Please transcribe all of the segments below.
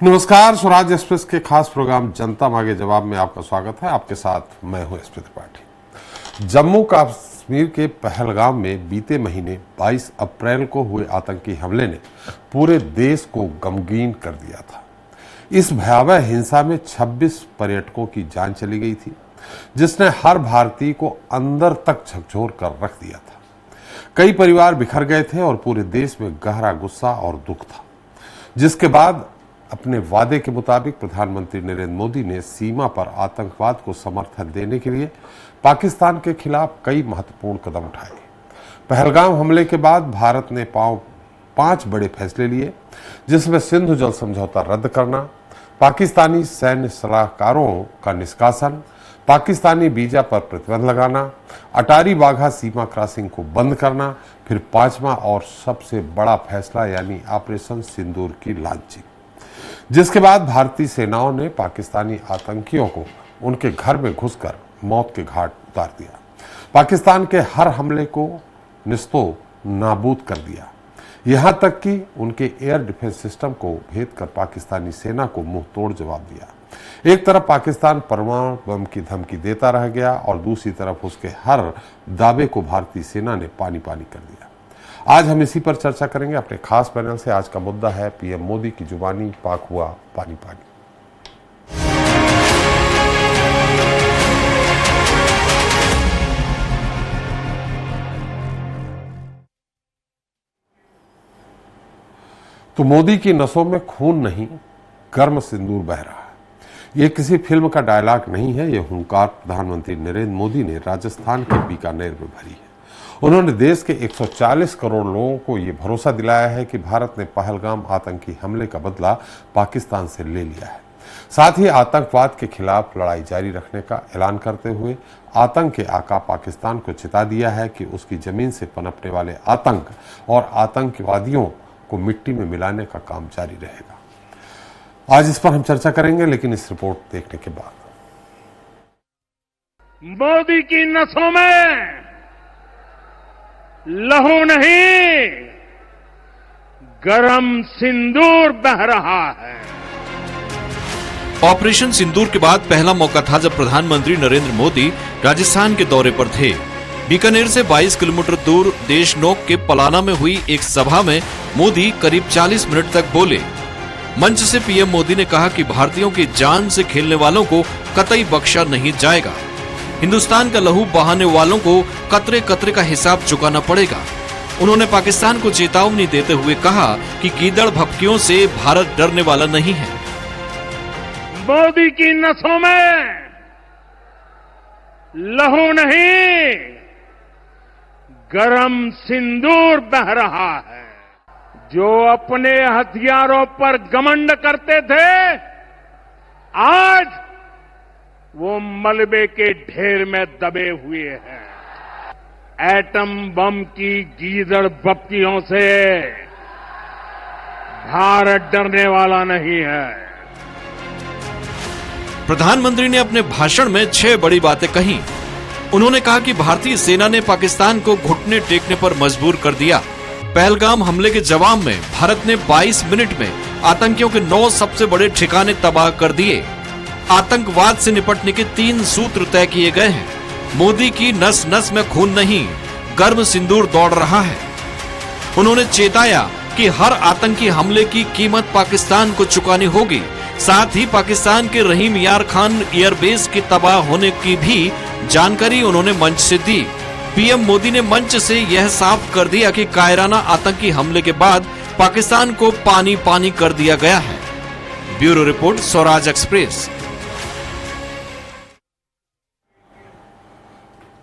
नमस्कार, स्वराज एक्सप्रेस के खास प्रोग्राम जनता मांगे जवाब में आपका स्वागत है। आपके साथ मैं हूं एसपी त्रिपाठी। जम्मू कश्मीर के पहलगाम में बीते महीने 22 अप्रैल को हुए आतंकी हमले ने पूरे देश को गमगीन कर दिया था। इस भयावह हिंसा में 26 पर्यटकों की जान चली गई थी, जिसने हर भारतीय को अंदर तक झकझोर कर रख दिया था। कई परिवार बिखर गए थे और पूरे देश में गहरा गुस्सा और दुख था, जिसके बाद अपने वादे के मुताबिक प्रधानमंत्री नरेंद्र मोदी ने सीमा पर आतंकवाद को समर्थन देने के लिए पाकिस्तान के खिलाफ कई महत्वपूर्ण कदम उठाए। पहलगाम हमले के बाद भारत ने 5 बड़े फैसले लिए, जिसमें सिंधु जल समझौता रद्द करना, पाकिस्तानी सैन्य सलाहकारों का निष्कासन, पाकिस्तानी वीजा पर प्रतिबंध लगाना, अटारी वाघा सीमा क्रॉसिंग को बंद करना, फिर 5वां और सबसे बड़ा फैसला यानी ऑपरेशन सिंदूर की लॉन्चिंग, जिसके बाद भारतीय सेनाओं ने पाकिस्तानी आतंकियों को उनके घर में घुसकर मौत के घाट उतार दिया। पाकिस्तान के हर हमले को निस्तो नाबूद कर दिया, यहां तक कि उनके एयर डिफेंस सिस्टम को भेद कर पाकिस्तानी सेना को मुंह तोड़ जवाब दिया। एक तरफ पाकिस्तान परमाणु बम की धमकी देता रह गया और दूसरी तरफ उसके हर दावे को भारतीय सेना ने पानी पानी कर दिया। आज हम इसी पर चर्चा करेंगे अपने खास पैनल से। आज का मुद्दा है पीएम मोदी की जुबानी पाक हुआ पानी पानी। तो मोदी की नसों में खून नहीं, गर्म सिंदूर बह रहा है। यह किसी फिल्म का डायलॉग नहीं है, यह हुंकार प्रधानमंत्री नरेंद्र मोदी ने राजस्थान के बीकानेर में भरी है। उन्होंने देश के 140 करोड़ लोगों को यह भरोसा दिलाया है कि भारत ने पहलगाम आतंकी हमले का बदला पाकिस्तान से ले लिया है। साथ ही आतंकवाद के खिलाफ लड़ाई जारी रखने का ऐलान करते हुए आतंक के आका पाकिस्तान को चिता दिया है कि उसकी जमीन से पनपने वाले आतंक और आतंकवादियों को मिट्टी में मिलाने का काम जारी रहेगा। आज इस पर हम चर्चा करेंगे, लेकिन इस रिपोर्ट देखने के बाद। मोदी की नसों में लहू नहीं, गरम सिंदूर बह रहा है। ऑपरेशन सिंदूर के बाद पहला मौका था जब प्रधानमंत्री नरेंद्र मोदी राजस्थान के दौरे पर थे। बीकानेर से 22 किलोमीटर दूर देशनोक के पलाना में हुई एक सभा में मोदी करीब 40 मिनट तक बोले। मंच से पीएम मोदी ने कहा कि भारतीयों की जान से खेलने वालों को कतई बख्शा नहीं जाएगा। हिंदुस्तान का लहू बहाने वालों को कतरे कतरे का हिसाब चुकाना पड़ेगा। उन्होंने पाकिस्तान को चेतावनी देते हुए कहा कि गीदड़ भपकियों से भारत डरने वाला नहीं है। मोदी की नसों में लहू नहीं, गरम सिंदूर बह रहा है। जो अपने हथियारों पर घमंड करते थे, आज वो मलबे के ढेर में दबे हुए हैं। एटम बम की गीदड़ भपकियों से भारत डरने वाला नहीं है। प्रधानमंत्री ने अपने भाषण में 6 बड़ी बातें कही। उन्होंने कहा कि भारतीय सेना ने पाकिस्तान को घुटने टेकने पर मजबूर कर दिया। पहलगाम हमले के जवाब में भारत ने 22 मिनट में आतंकियों के 9 सबसे बड़े ठिकाने तबाह कर दिए। आतंकवाद से निपटने के 3 सूत्र तय किए गए हैं। मोदी की नस नस में खून नहीं, गर्म सिंदूर दौड़ रहा है। उन्होंने चेताया कि हर आतंकी हमले की कीमत पाकिस्तान को चुकानी होगी। साथ ही पाकिस्तान के रहीम यार खान एयरबेस के तबाह होने की भी जानकारी उन्होंने मंच से दी। पीएम मोदी ने मंच से यह साफ कर दिया कि कायराना आतंकी हमले के बाद पाकिस्तान को पानी पानी कर दिया गया है। Bureau report, Swaraj express.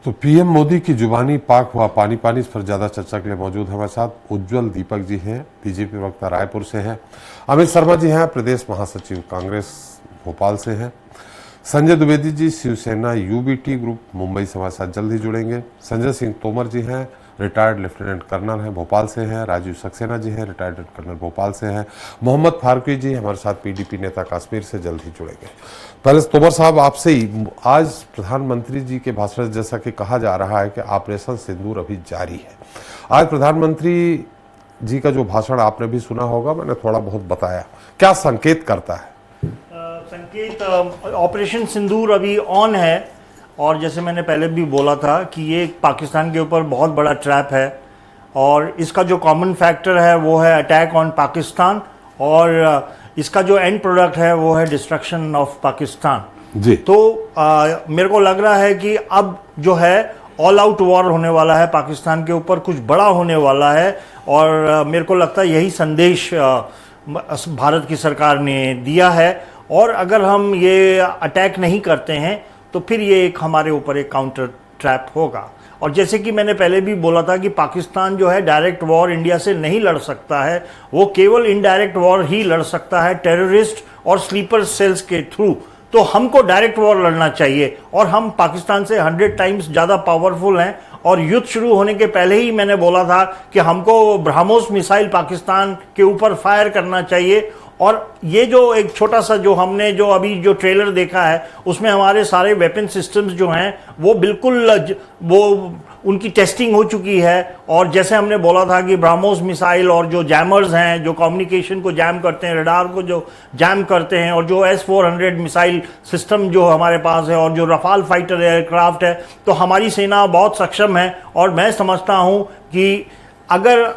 तो पीएम मोदी की जुबानी पाक हुआ पानी पानी, इस पर ज्यादा चर्चा के लिए मौजूद हमारे साथ उज्जवल दीपक जी हैं, बीजेपी प्रवक्ता रायपुर से हैं। अमित शर्मा जी हैं, प्रदेश महासचिव कांग्रेस भोपाल से हैं। संजय द्विवेदी जी शिवसेना यूबीटी ग्रुप मुंबई से हमारे साथ जल्द ही जुड़ेंगे। संजय सिंह तोमर जी हैं, रिटायर्ड लेफ्टिनेंट कर्नल हैं, भोपाल से हैं। राजीव सक्सेना जी हैं, रिटायर्ड कर्नल, भोपाल से हैं। मोहम्मद फारूकी जी हमारे साथ पीडीपी नेता, कश्मीर से, जल्द ही जुड़ेंगे। पहले तोमर साहब आपसे ही, आज प्रधानमंत्री जी के भाषण जैसा कि कहा जा रहा है कि ऑपरेशन सिंदूर अभी जारी है। आज प्रधानमंत्री जी का जो भाषण आपने भी सुना होगा, मैंने थोड़ा बहुत बताया, क्या संकेत करता है? संकेत, ऑपरेशन सिंदूर अभी ऑन है और जैसे मैंने पहले भी बोला था कि ये पाकिस्तान के ऊपर बहुत बड़ा ट्रैप है और इसका जो कॉमन फैक्टर है वो है अटैक ऑन पाकिस्तान और इसका जो एंड प्रोडक्ट है वो है डिस्ट्रक्शन ऑफ पाकिस्तान जी। तो मेरे को लग रहा है कि अब जो है ऑल आउट वॉर होने वाला है पाकिस्तान के ऊपर, कुछ बड़ा होने वाला है और मेरे को लगता है यही संदेश भारत की सरकार ने दिया है और अगर हम ये अटैक नहीं करते हैं तो फिर ये एक हमारे ऊपर एक काउंटर ट्रैप होगा। और जैसे कि मैंने पहले भी बोला था कि पाकिस्तान जो है डायरेक्ट वॉर इंडिया से नहीं लड़ सकता है, वो केवल इनडायरेक्ट वॉर ही लड़ सकता है टेररिस्ट और स्लीपर सेल्स के थ्रू। तो हमको डायरेक्ट वॉर लड़ना चाहिए और हम पाकिस्तान से 100 टाइम्स ज़्यादा पावरफुल हैं और युद्ध शुरू होने के पहले ही मैंने बोला था कि हमको ब्रह्मोस मिसाइल पाकिस्तान के ऊपर फायर करना चाहिए। और ये जो एक छोटा सा जो हमने जो अभी जो ट्रेलर देखा है उसमें हमारे सारे वेपन सिस्टम्स जो हैं वो बिल्कुल वो उनकी टेस्टिंग हो चुकी है और जैसे हमने बोला था कि ब्रह्मोस मिसाइल और जो जैमर्स हैं जो कम्युनिकेशन को जैम करते हैं, रडार को जो जैम करते हैं और जो S-400 मिसाइल सिस्टम जो हमारे पास है और जो रफाल फाइटर एयरक्राफ्ट है, तो हमारी सेना बहुत सक्षम है। और मैं समझता हूँ कि अगर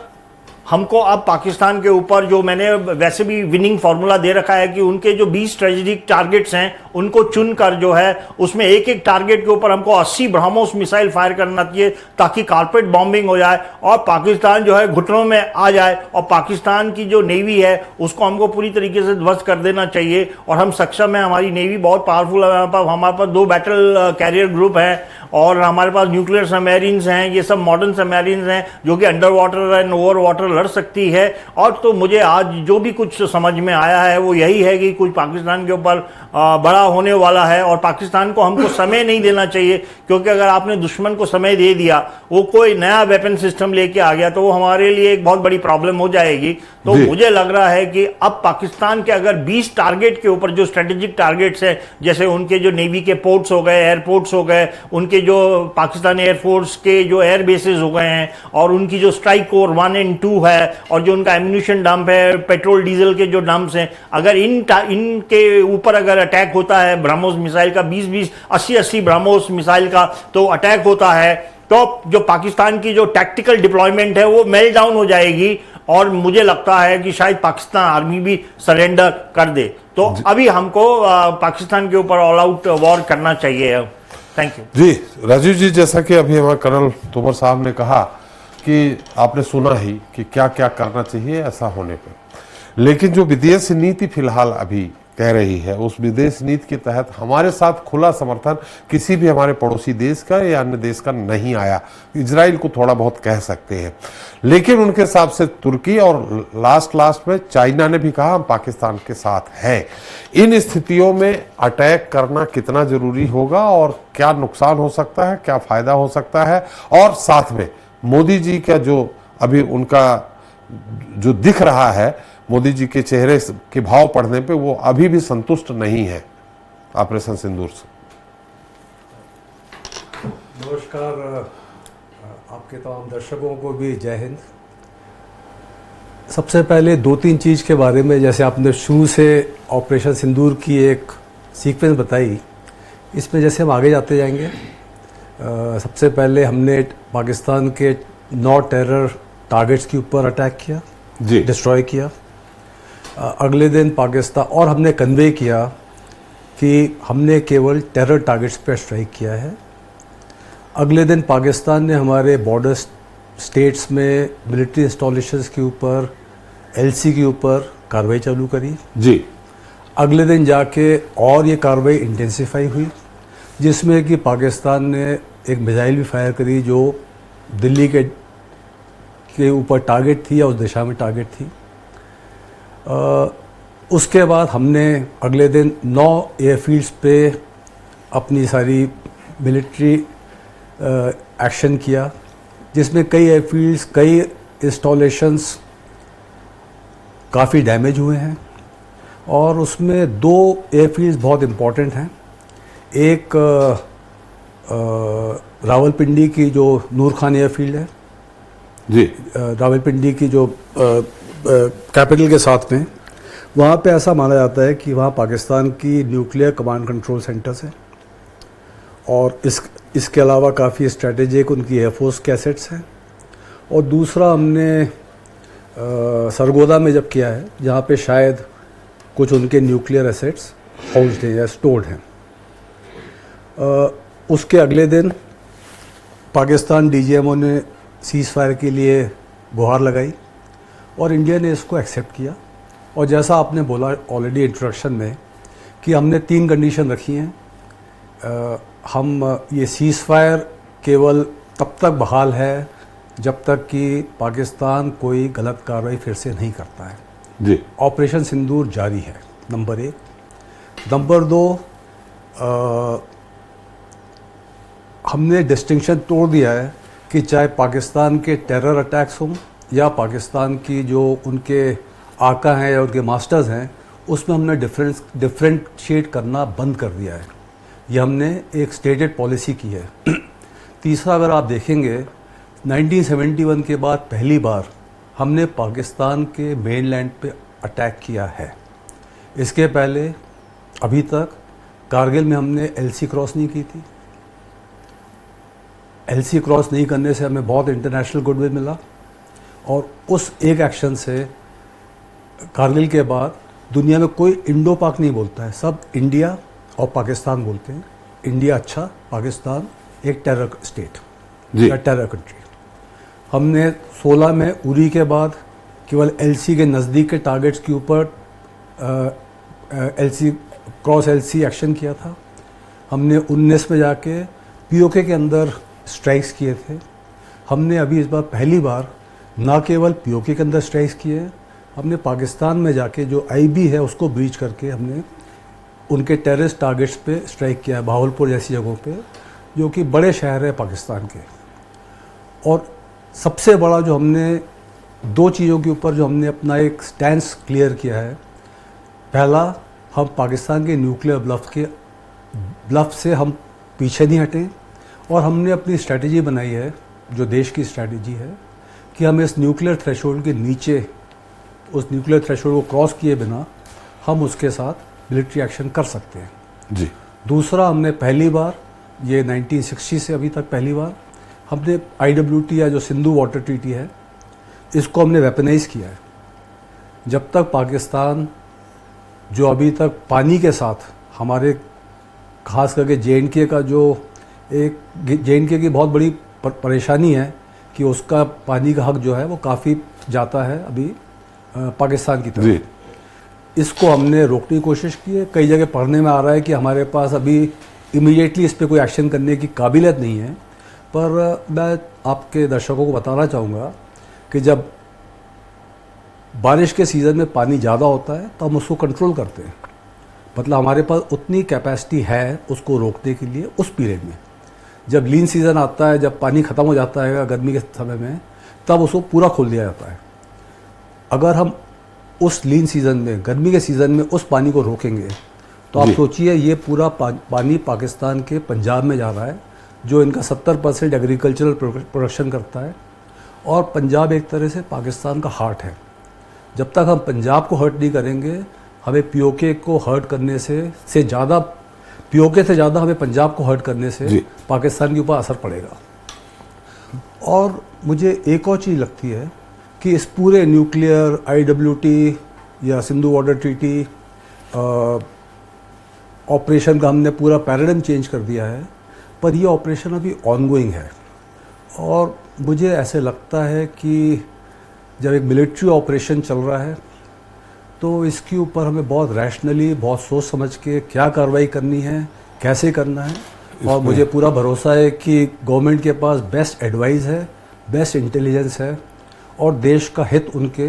हमको अब पाकिस्तान के ऊपर जो मैंने वैसे भी विनिंग फार्मूला दे रखा है कि उनके जो 20 स्ट्रेटेजिक टारगेट्स हैं उनको चुनकर जो है उसमें एक एक टारगेट के ऊपर हमको 80 ब्रह्मोस मिसाइल फायर करना चाहिए ताकि कारपेट बॉम्बिंग हो जाए और पाकिस्तान जो है घुटनों में आ जाए और पाकिस्तान की जो नेवी है उसको हमको पूरी तरीके से ध्वस्त कर देना चाहिए। और हम सक्षम हैं, हमारी नेवी बहुत पावरफुल है, हमारे पास 2 बैटल कैरियर ग्रुप हैं और हमारे पास न्यूक्लियर सबमरीन्स हैं, ये सब मॉडर्न सबमरीन्स हैं जो कि under water and over water लड़ सकती है। और तो मुझे आज जो भी कुछ समझ में आया है वो यही है कि कुछ पाकिस्तान के ऊपर बड़ा होने वाला है और पाकिस्तान को हमको समय नहीं देना चाहिए क्योंकि अगर आपने दुश्मन को समय दे दिया, वो कोई नया वेपन सिस्टम लेके आ गया तो वो हमारे लिए एक बहुत बड़ी प्रॉब्लम हो जाएगी। तो मुझे लग रहा है कि अब पाकिस्तान के अगर 20 टारगेट के ऊपर जो स्ट्रेटेजिक टारगेट्स हैं जैसे उनके जो नेवी के पोर्ट्स हो गए, एयरपोर्ट्स हो गए, उनके जो पाकिस्तानी एयरफोर्स के जो एयर बेसेस हो गए हैं और उनकी जो स्ट्राइक कोर 1 और 2 है और जो उनका एम्यूनिशन डंप है, पेट्रोल डीजल के जो डंप्स हैं, अगर इनके ऊपर अगर अटैक होता है ब्रह्मोस मिसाइल का 20-20, 80-80 ब्रह्मोस मिसाइल का तो अटैक होता है तो जो पाकिस्तान की जो टैक्टिकल डिप्लॉयमेंट है वो मेल्ट डाउन हो जाएगी और मुझे लगता है कि शायद पाकिस्तान आर्मी भी सरेंडर कर दे। तो अभी हमको पाकिस्तान के ऊपर ऑल आउट वॉर करना चाहिए। थैंक यू जी। राजीव जी, जैसा कि अभी हमारे कर्नल तोमर साहब ने कहा कि आपने सुना ही कि क्या क्या करना चाहिए ऐसा होने पर, लेकिन जो विदेश नीति फिलहाल अभी कह रही है उस विदेश नीति के तहत हमारे साथ खुला समर्थन किसी भी हमारे पड़ोसी देश का या अन्य देश का नहीं आया। इजराइल को थोड़ा बहुत कह सकते हैं, लेकिन उनके हिसाब से तुर्की और लास्ट में चाइना ने भी कहा हम पाकिस्तान के साथ हैं। इन स्थितियों में अटैक करना कितना जरूरी होगा और क्या नुकसान हो सकता है, क्या फायदा हो सकता है, और साथ में मोदी जी का जो अभी उनका जो दिख रहा है, मोदी जी के चेहरे के भाव पढ़ने पे वो अभी भी संतुष्ट नहीं है ऑपरेशन सिंदूर से। नमस्कार, आपके तमाम दर्शकों को भी जय हिंद। सबसे पहले 2-3 चीज़ के बारे में, जैसे आपने शुरू से ऑपरेशन सिंदूर की एक सीक्वेंस बताई, इसमें जैसे हम आगे जाते जाएंगे। सबसे पहले हमने पाकिस्तान के 9 टेरर टारगेट्स के ऊपर अटैक किया जी, डिस्ट्रॉय किया। अगले दिन पाकिस्तान और हमने कन्वे किया कि हमने केवल टेरर टारगेट्स पर स्ट्राइक किया है। अगले दिन पाकिस्तान ने हमारे बॉर्डर स्टेट्स में मिलिट्री इंस्टॉलेशंस के ऊपर, LC के ऊपर कार्रवाई चालू करी जी। अगले दिन जाके और ये कार्रवाई इंटेंसिफाई हुई, जिसमें कि पाकिस्तान ने एक मिसाइल भी फायर करी जो दिल्ली के ऊपर टारगेट थी या उस दिशा में टारगेट थी। उसके बाद हमने अगले दिन 9 एयरफील्ड्स पे अपनी सारी मिलिट्री एक्शन किया, जिसमें कई एयरफील्ड्स, कई इंस्टॉलेशंस काफ़ी डैमेज हुए हैं और उसमें 2 एयरफील्ड्स बहुत इम्पॉर्टेंट हैं। एक रावलपिंडी की जो नूर खान एयरफील्ड है जी रावलपिंडी की जो कैपिटल के साथ में, वहाँ पे ऐसा माना जाता है कि वहाँ पाकिस्तान की न्यूक्लियर कमांड कंट्रोल सेंटर्स हैं, और इसके अलावा काफ़ी स्ट्रेटेजिक उनकी एयरफोर्स के एसेट्स हैं। और दूसरा हमने सरगोदा में जब किया है, जहाँ पे शायद कुछ उनके न्यूक्लियर एसेट्स हाउस्ड हैं या स्टोर्ड हैं। उसके अगले दिन पाकिस्तान डीजीएमओ ने सीज़ फायर के लिए गुहार लगाई और इंडिया ने इसको एक्सेप्ट किया। और जैसा आपने बोला ऑलरेडी इंट्रोडक्शन में कि हमने 3 कंडीशन रखी हैं। हम ये सीज़ फायर केवल तब तक बहाल है जब तक कि पाकिस्तान कोई गलत कार्रवाई फिर से नहीं करता है। जी ऑपरेशन सिंदूर जारी है, नंबर 1। नंबर 2, हमने डिस्टिंक्शन तोड़ दिया है कि चाहे पाकिस्तान के टेरर अटैक्स हों या पाकिस्तान की जो उनके आका हैं या उनके मास्टर्स हैं, उसमें हमने डिफरेंशिएट करना बंद कर दिया है। ये हमने एक स्टेटेड पॉलिसी की है। तीसरा, अगर आप देखेंगे 1971 के बाद पहली बार हमने पाकिस्तान के मेनलैंड पे अटैक किया है। इसके पहले अभी तक कारगिल में हमने एलसी क्रॉस नहीं की थी। एलसी क्रॉस नहीं करने से हमें बहुत इंटरनेशनल गुडविल मिला, और उस एक एक्शन से कारगिल के बाद दुनिया में कोई इंडो पाक नहीं बोलता है, सब इंडिया और पाकिस्तान बोलते हैं। इंडिया अच्छा, पाकिस्तान एक टेरर स्टेट या टेरर कंट्री। हमने 16 में उरी के बाद केवल एलसी के नज़दीक के टारगेट्स के ऊपर क्रॉस एलसी एक्शन किया था। हमने 19 में जाके पीओके के अंदर स्ट्राइक्स किए थे। हमने अभी इस बार पहली बार ना केवल पीओके के अंदर स्ट्राइक्स किए, हमने पाकिस्तान में जाके जो आईबी है उसको ब्रीच करके हमने उनके टेररिस्ट टारगेट्स पे स्ट्राइक किया है, भावलपुर जैसी जगहों पे, जो कि बड़े शहर है पाकिस्तान के। और सबसे बड़ा जो हमने 2 चीज़ों के ऊपर जो हमने अपना एक स्टैंस क्लियर किया है, पहला, हम पाकिस्तान के न्यूक्लियर ब्लफ से हम पीछे नहीं हटे, और हमने अपनी स्ट्रैटेजी बनाई है, जो देश की स्ट्रैटेजी है, कि हम इस न्यूक्लियर थ्रेशोल्ड के नीचे, उस न्यूक्लियर थ्रेशोल्ड को क्रॉस किए बिना हम उसके साथ मिलिट्री एक्शन कर सकते हैं। जी दूसरा, हमने पहली बार, ये 1960 से अभी तक पहली बार, हमने IWT या जो सिंधु वाटर ट्रीटी है, इसको हमने वेपनाइज किया है। जब तक पाकिस्तान, जो अभी तक पानी के साथ हमारे खास करके JNK का जो एक JNK की बहुत बड़ी परेशानी है कि उसका पानी का हक जो है वो काफ़ी जाता है अभी पाकिस्तान की तरफ। इसको हमने रोकने की कोशिश की है। कई जगह पढ़ने में आ रहा है कि हमारे पास अभी इमीडिएटली इस पर कोई एक्शन करने की काबिलियत नहीं है, पर मैं आपके दर्शकों को बताना चाहूँगा कि जब बारिश के सीज़न में पानी ज़्यादा होता है तो हम उसको कंट्रोल करते हैं, मतलब हमारे पास उतनी कैपेसिटी है उसको रोकने के लिए उस पीरियड में। जब लीन सीज़न आता है, जब पानी ख़त्म हो जाता है गर्मी के समय में, तब उसको पूरा खोल दिया जाता है। अगर हम उस लीन सीज़न में, गर्मी के सीज़न में उस पानी को रोकेंगे तो आप सोचिए, ये पूरा पानी पाकिस्तान के पंजाब में जा रहा है, जो इनका 70% एग्रीकल्चरल प्रोडक्शन करता है, और पंजाब एक तरह से पाकिस्तान का हार्ट है। जब तक हम पंजाब को हर्ट नहीं करेंगे, हमें पीओके को हर्ट करने से ज़्यादा, पीओके से ज़्यादा हमें पंजाब को हर्ट करने से पाकिस्तान के ऊपर असर पड़ेगा। और मुझे एक और चीज़ लगती है कि इस पूरे न्यूक्लियर IWT या सिंधु वाटर ट्रीटी ऑपरेशन का हमने पूरा पैराडाइम चेंज कर दिया है, पर ये ऑपरेशन अभी ऑनगोइंग है। और मुझे ऐसे लगता है कि जब एक मिलिट्री ऑपरेशन चल रहा है तो इसके ऊपर हमें बहुत रैशनली, बहुत सोच समझ के क्या कार्रवाई करनी है, कैसे करना है। और मुझे पूरा भरोसा है कि गवर्नमेंट के पास बेस्ट एडवाइस है, बेस्ट इंटेलिजेंस है, और देश का हित उनके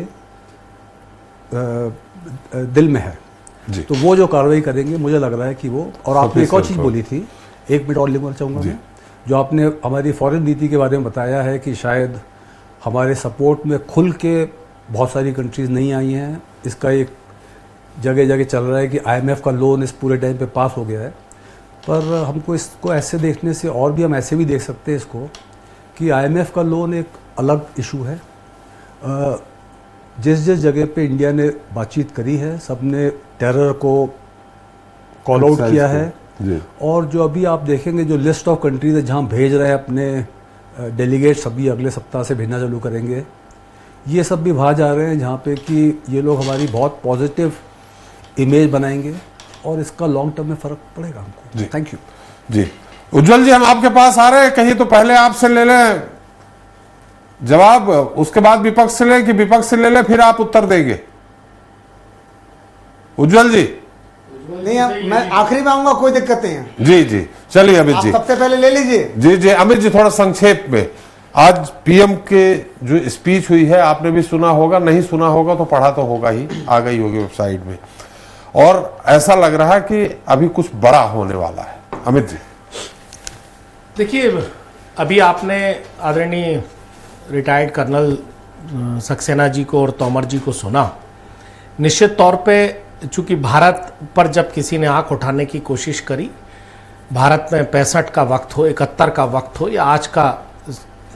दिल में है। तो वो जो कार्रवाई करेंगे, मुझे लग रहा है कि वो, और आपने एक और चीज़ बोली थी, 1 मिनट और लिखना चाहूँगा मैं, जो आपने हमारी फॉरेन नीति के बारे में बताया है कि शायद हमारे सपोर्ट में खुल के बहुत सारी कंट्रीज़ नहीं आई हैं। इसका एक जगह जगह चल रहा है कि IMF का लोन इस पूरे टाइम पे पास हो गया है, पर हमको इसको ऐसे देखने से, और भी हम ऐसे भी देख सकते हैं इसको, कि IMF का लोन एक अलग इशू है। जिस जिस जगह पे इंडिया ने बातचीत करी है, सबने टेरर को कॉल आउट किया है। जी। और जो अभी आप देखेंगे जो लिस्ट ऑफ कंट्रीज है जहाँ भेज रहे हैं अपने डेलीगेट्स, अभी अगले सप्ताह से भेजना चालू करेंगे, ये सब भी बाहर जा रहे हैं जहाँ पे कि ये लोग हमारी बहुत पॉजिटिव इमेज बनाएंगे और इसका लॉन्ग टर्म में फ़र्क पड़ेगा हमको। जी। थैंक यू जी। उज्जवल जी, हम आपके पास आ रहे हैं, कहीं तो पहले आपसे ले लें जवाब, उसके बाद विपक्ष से लें कि विपक्ष से ले लें फिर आप उत्तर देंगे? उज्जवल जी। नहीं, मैं आखिरी में आऊंगा, कोई दिक्कत नहीं है। जी जी, चलिए अमित जी। सबसे पहले ले लीजिए। जी जी, अमित जी थोड़ा संक्षेप में, आज पीएम के जो स्पीच हुई है आपने भी सुना होगा, नहीं सुना होगा तो पढ़ा तो होगा ही, आ गई होगी वेबसाइट में, और ऐसा लग रहा है कि अभी कुछ बड़ा होने वाला है। अमित जी। देखिए, अभी आपने आदरणीय रिटायर्ड कर्नल सक्सेना जी को और तोमर जी को सुना। निश्चित तौर पे चूंकि भारत पर जब किसी ने आंख उठाने की कोशिश करी, भारत में 65 का वक्त हो, 71 का वक्त हो, या आज का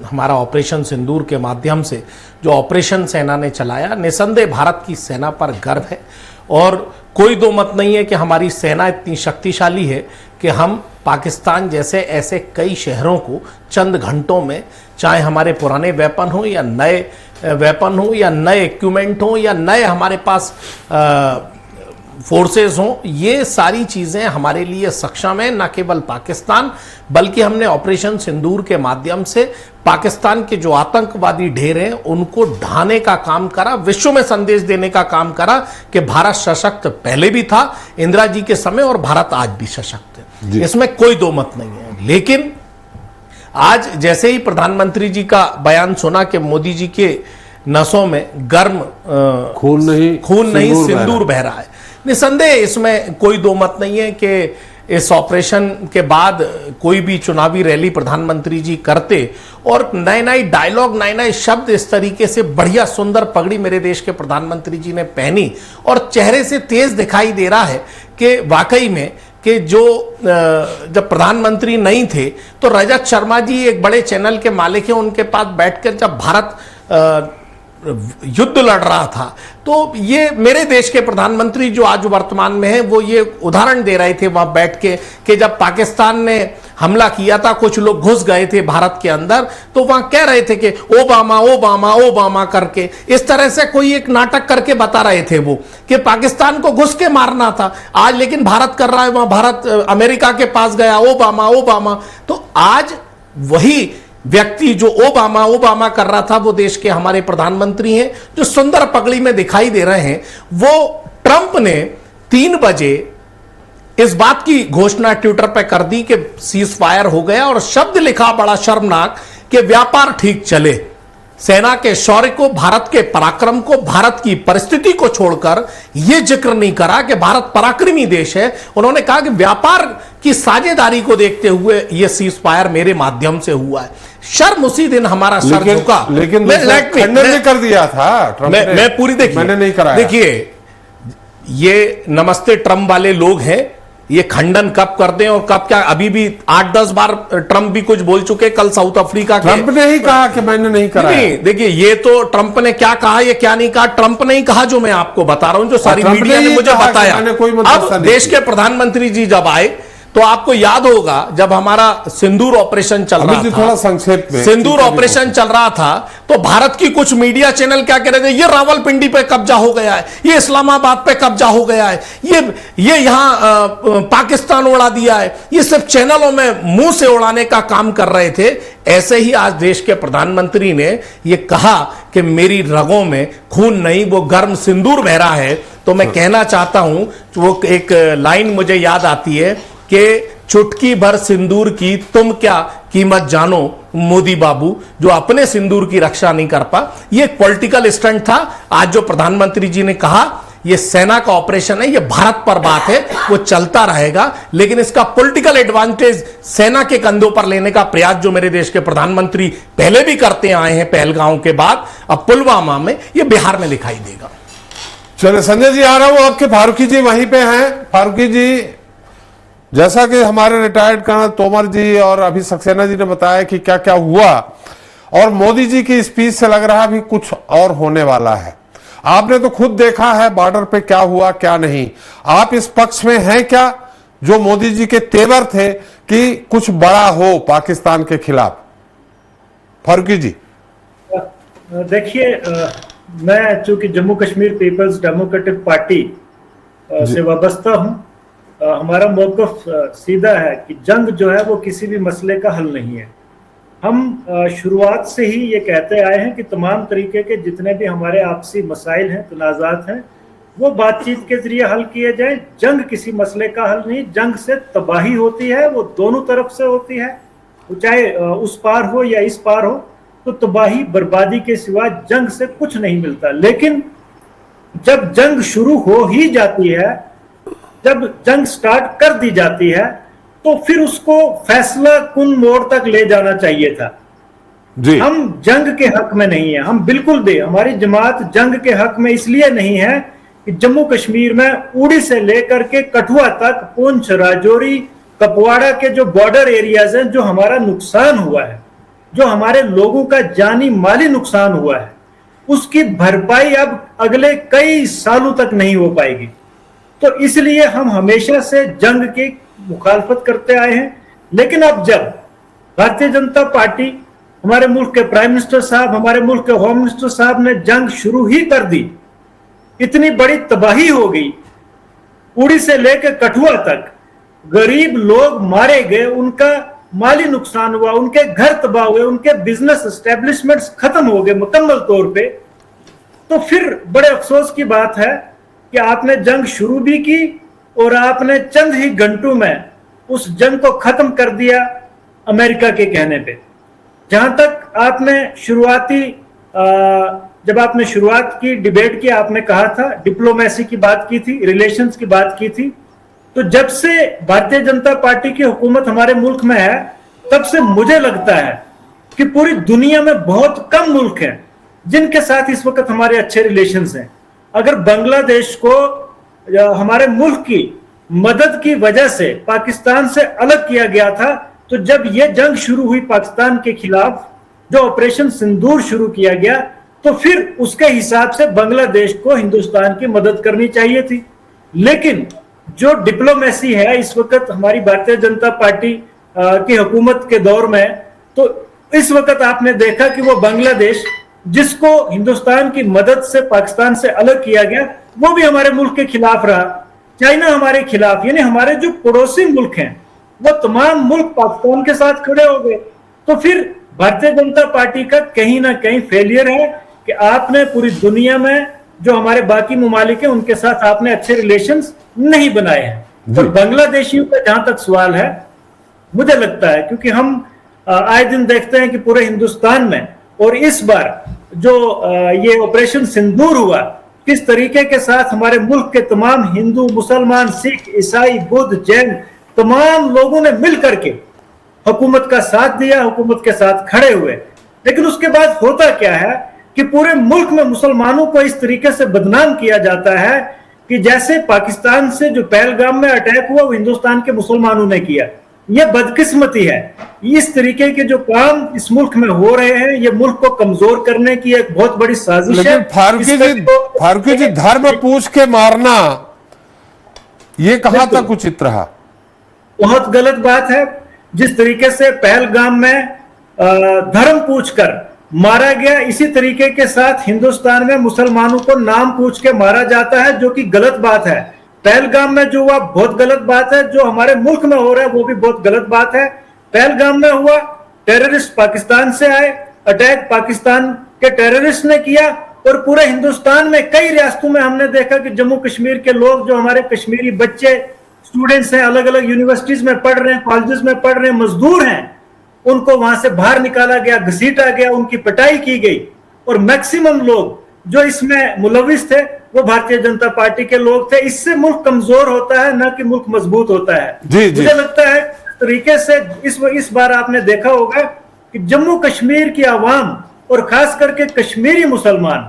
हमारा ऑपरेशन सिंदूर के माध्यम से जो ऑपरेशन सेना ने चलाया, निसंदेह भारत की सेना पर गर्व है। और कोई दो मत नहीं है कि हमारी सेना इतनी शक्तिशाली है कि हम पाकिस्तान जैसे ऐसे कई शहरों को चंद घंटों में, चाहे हमारे पुराने वेपन हो या नए वेपन हो या नए इक्विपमेंट हो या नए हमारे पास फोर्सेस हों, ये सारी चीज़ें हमारे लिए सक्षम है। न केवल पाकिस्तान, बल्कि हमने ऑपरेशन सिंदूर के माध्यम से पाकिस्तान के जो आतंकवादी ढेर हैं उनको ढाने का काम करा, विश्व में संदेश देने का काम करा कि भारत सशक्त पहले भी था इंदिरा जी के समय और भारत आज भी सशक्त है, इसमें कोई दो मत नहीं है। लेकिन आज जैसे ही प्रधानमंत्री जी का बयान सुना कि मोदी जी के नसों में गर्म खून नहीं सिंदूर बह रहा है, निसंदेह इसमें कोई दो मत नहीं है कि इस ऑपरेशन के बाद कोई भी चुनावी रैली प्रधानमंत्री जी करते और नए नए डायलॉग, नए नए शब्द, इस तरीके से बढ़िया सुंदर पगड़ी मेरे देश के प्रधानमंत्री जी ने पहनी और चेहरे से तेज दिखाई दे रहा है कि वाकई में कि जो जब प्रधानमंत्री नहीं थे तो रजत शर्मा जी एक बड़े चैनल के मालिक हैं, उनके पास बैठकर जब भारत युद्ध लड़ रहा था तो ये मेरे देश के प्रधानमंत्री जो आज वर्तमान में है वो ये उदाहरण दे रहे थे वहां बैठ के कि जब पाकिस्तान ने हमला किया था, कुछ लोग घुस गए थे भारत के अंदर, तो वहां कह रहे थे कि ओबामा ओबामा ओबामा करके, इस तरह से कोई एक नाटक करके बता रहे थे वो कि पाकिस्तान को घुस के मारना था। आज लेकिन भारत कर रहा है, वहां भारत अमेरिका के पास गया, ओबामा ओबामा। तो आज वही व्यक्ति जो ओबामा ओबामा कर रहा था वो देश के हमारे प्रधानमंत्री हैं जो सुंदर पगड़ी में दिखाई दे रहे हैं। वो ट्रंप ने 3 बजे इस बात की घोषणा ट्विटर पे कर दी कि सीज फायर हो गया और शब्द लिखा बड़ा शर्मनाक कि व्यापार ठीक चले। सेना के शौर्य को, भारत के पराक्रम को, भारत की परिस्थिति को छोड़कर यह जिक्र नहीं करा कि भारत पराक्रमी देश है। उन्होंने कहा कि व्यापार की साझेदारी को देखते हुए यह सीज फायर मेरे माध्यम से हुआ है। शर्म उसी दिन हमारा सर झुका। लेकिन खंडन ने कर दिया था ट्रंप ने। मैं पूरी देखिए, मैंने नहीं कराया। देखिए, ये नमस्ते ट्रंप वाले लोग हैं, ये खंडन कब कर दें और कब क्या, अभी भी 8-10 बार ट्रंप भी कुछ बोल चुके। कल साउथ अफ्रीका के ट्रंप ने ही कहा कि मैंने नहीं करा। नहीं, देखिए, ये तो ट्रंप ने क्या कहा, ये क्या नहीं कहा, ट्रंप ने ही कहा जो मैं आपको बता रहा हूं, जो सारी मीडिया ने मुझे बताया। अब देश के प्रधानमंत्री जी जब आए तो आपको याद होगा जब हमारा सिंदूर ऑपरेशन चल रहा था, थोड़ा संक्षेप में, सिंदूर ऑपरेशन चल रहा था तो भारत की कुछ मीडिया चैनल क्या कह रहे थे, ये रावलपिंडी पे कब्जा हो गया है, ये इस्लामाबाद पे कब्जा हो गया है, ये यहां पाकिस्तान उड़ा दिया है। ये सब चैनलों में मुंह से उड़ाने का काम कर रहे थे। ऐसे ही आज देश के प्रधानमंत्री ने ये कहा कि मेरी रगों में खून नहीं, वो गर्म सिंदूर बह रहा है। तो मैं कहना चाहता हूं, वो एक लाइन मुझे याद आती है कि चुटकी भर सिंदूर की तुम क्या कीमत जानो मोदी बाबू, जो अपने सिंदूर की रक्षा नहीं कर पा। ये एक पॉलिटिकल स्टंट था। आज जो प्रधानमंत्री जी ने कहा ये सेना का ऑपरेशन है, ये भारत पर बात है, वो चलता रहेगा, लेकिन इसका पॉलिटिकल एडवांटेज सेना के कंधों पर लेने का प्रयास जो मेरे देश के प्रधानमंत्री पहले भी करते आए हैं पहलगांव के बाद, अब पुलवामा में, ये बिहार में दिखाई देगा। चलिए संजय जी आ रहा हूं आपके, फारूकी जी वहीं पे हैं। फारूकी जी, जैसा कि हमारे रिटायर्ड कर्नल तोमर जी और अभी सक्सेना जी ने बताया कि क्या क्या हुआ, और मोदी जी की स्पीच से लग रहा भी कुछ और होने वाला है। आपने तो खुद देखा है बॉर्डर पे क्या हुआ क्या नहीं। आप इस पक्ष में हैं क्या जो मोदी जी के तेवर थे कि कुछ बड़ा हो पाकिस्तान के खिलाफ? फारूकी जी। देखिए, मैं चूंकि जम्मू कश्मीर पीपल्स डेमोक्रेटिक पार्टी से वाबस्ता हूं, हमारा मौक़िफ़ सीधा है कि जंग जो है वो किसी भी मसले का हल नहीं है। हम शुरुआत से ही ये कहते आए हैं कि तमाम तरीके के जितने भी हमारे आपसी मसाइल हैं, तनाज़ात हैं, वो बातचीत के जरिए हल किए जाएं। जंग किसी मसले का हल नहीं, जंग से तबाही होती है, वो दोनों तरफ से होती है, चाहे उस पार हो या इस पार हो, तो तबाही बर्बादी के सिवा जंग से कुछ नहीं मिलता। लेकिन जब जंग शुरू हो ही जाती है, जब जंग स्टार्ट कर दी जाती है, तो फिर उसको फैसला कुन मोड़ तक ले जाना चाहिए था जी। हम जंग के हक में नहीं है, हम बिल्कुल भी, हमारी जमात जंग के हक में इसलिए नहीं है कि जम्मू कश्मीर में उड़ी से लेकर के कठुआ तक, पुंछ, राजौरी, कपवाड़ा के जो बॉर्डर एरियाज हैं, जो हमारा नुकसान हुआ है, जो हमारे लोगों का जानी माली नुकसान हुआ है, उसकी भरपाई अब अगले कई सालों तक नहीं हो पाएगी। तो इसलिए हम हमेशा से जंग की मुखालफत करते आए हैं। लेकिन अब जब भारतीय जनता पार्टी, हमारे मुल्क के प्राइम मिनिस्टर साहब, हमारे मुल्क के होम मिनिस्टर साहब ने जंग शुरू ही कर दी, इतनी बड़ी तबाही हो गई, उड़ी से लेकर कठुआ तक गरीब लोग मारे गए, उनका माली नुकसान हुआ, उनके घर तबाह हुए, उनके बिजनेस एस्टेब्लिशमेंट्स खत्म हो गए मुकम्मल तौर पे, तो फिर बड़े अफसोस की बात है कि आपने जंग शुरू भी की और आपने चंद ही घंटों में उस जंग को खत्म कर दिया अमेरिका के कहने पे। जहां तक आपने शुरुआती जब आपने शुरुआत की डिबेट की, आपने कहा था डिप्लोमेसी की बात की थी, रिलेशंस की बात की थी, तो जब से भारतीय जनता पार्टी की हुकूमत हमारे मुल्क में है, तब से मुझे लगता है कि पूरी दुनिया में बहुत कम मुल्क हैं जिनके साथ इस वक्त हमारे अच्छे रिलेशंस हैं। अगर बांग्लादेश को हमारे मुल्क की मदद की वजह से पाकिस्तान से अलग किया गया था, तो जब यह जंग शुरू हुई पाकिस्तान के खिलाफ, जो ऑपरेशन सिंदूर शुरू किया गया, तो फिर उसके हिसाब से बांग्लादेश को हिंदुस्तान की मदद करनी चाहिए थी। लेकिन जो डिप्लोमेसी है इस वक्त हमारी भारतीय जनता पार्टी की हुकूमत के दौर में, तो इस वक्त आपने देखा कि वो बांग्लादेश जिसको हिंदुस्तान की मदद से पाकिस्तान से अलग किया गया, वो भी हमारे मुल्क के खिलाफ रहा। चाइना हमारे खिलाफ, यानी हमारे जो पड़ोसी मुल्क हैं वो तमाम मुल्क पाकिस्तान के साथ खड़े हो गए। तो फिर भारतीय जनता पार्टी का कहीं ना कहीं फेलियर है कि आपने पूरी दुनिया में जो हमारे बाकी ममालिक हैं उनके साथ आपने अच्छे रिलेशंस नहीं बनाए हैं। और बांग्लादेशियों का जहां तक सवाल है, मुझे लगता है क्योंकि हम आए दिन देखते हैं कि पूरे हिंदुस्तान में, और इस बार जो ये ऑपरेशन सिंदूर हुआ, किस तरीके के साथ हमारे मुल्क के तमाम हिंदू, मुसलमान, सिख, ईसाई, बुद्ध, जैन तमाम लोगों ने मिल करके हुकूमत का साथ दिया, हुकूमत के साथ खड़े हुए। लेकिन उसके बाद होता क्या है कि पूरे मुल्क में मुसलमानों को इस तरीके से बदनाम किया जाता है कि जैसे पाकिस्तान से जो पहलगाम में अटैक हुआ वो हिंदुस्तान के मुसलमानों ने किया। ये बदकिस्मती है। इस तरीके के जो काम इस मुल्क में हो रहे हैं, ये मुल्क को कमजोर करने की एक बहुत बड़ी साजिश है। फारूकी जी, धर्म पूछ के मारना, ये कहां तक उचित रहा? बहुत गलत बात है। जिस तरीके से पहलगाम में धर्म पूछकर मारा गया, इसी तरीके के साथ हिंदुस्तान में मुसलमानों को नाम पूछ के मारा जाता है, जो कि गलत बात है। पहलगाम में जो हुआ बहुत गलत बात है, जो हमारे मुल्क में हो रहा है वो भी बहुत गलत बात है। पहलगाम में हुआ, टेररिस्ट पाकिस्तान से आए, अटैक पाकिस्तान के टेररिस्ट ने किया, और पूरे हिंदुस्तान में कई रियासतों में हमने देखा कि जम्मू कश्मीर के लोग, जो हमारे कश्मीरी बच्चे स्टूडेंट्स हैं, अलग अलग यूनिवर्सिटीज में पढ़ रहे हैं, कॉलेजेस में पढ़ रहे हैं, मजदूर हैं, उनको वहां से बाहर निकाला गया, घसीटा गया, उनकी पिटाई की गई। और मैक्सिमम लोग जो इसमें मुलविस थे वो भारतीय जनता पार्टी के लोग थे। इससे मुल्क कमजोर होता है, ना कि मुल्क मजबूत होता है। मुझे लगता है तरीके से इस बार आपने देखा होगा कि जम्मू कश्मीर की आवाम और खास करके कश्मीरी मुसलमान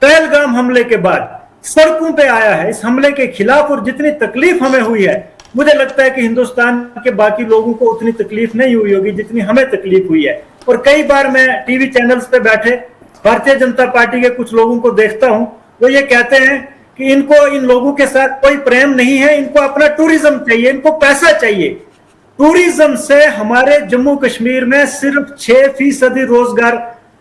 पहलगाम हमले के बाद सड़कों पे आया है इस हमले के खिलाफ। और जितनी तकलीफ हमें हुई है, मुझे लगता है कि हिंदुस्तान के बाकी लोगों को उतनी तकलीफ नहीं हुई होगी जितनी हमें तकलीफ हुई है। और कई बार मैं टीवी चैनल्स पे बैठे भारतीय जनता पार्टी के कुछ लोगों को देखता हूं, वो ये कहते हैं कि इनको इन लोगों के साथ कोई प्रेम नहीं है, इनको अपना टूरिज्म चाहिए, इनको पैसा चाहिए। टूरिज्म से हमारे जम्मू कश्मीर में सिर्फ 6% रोजगार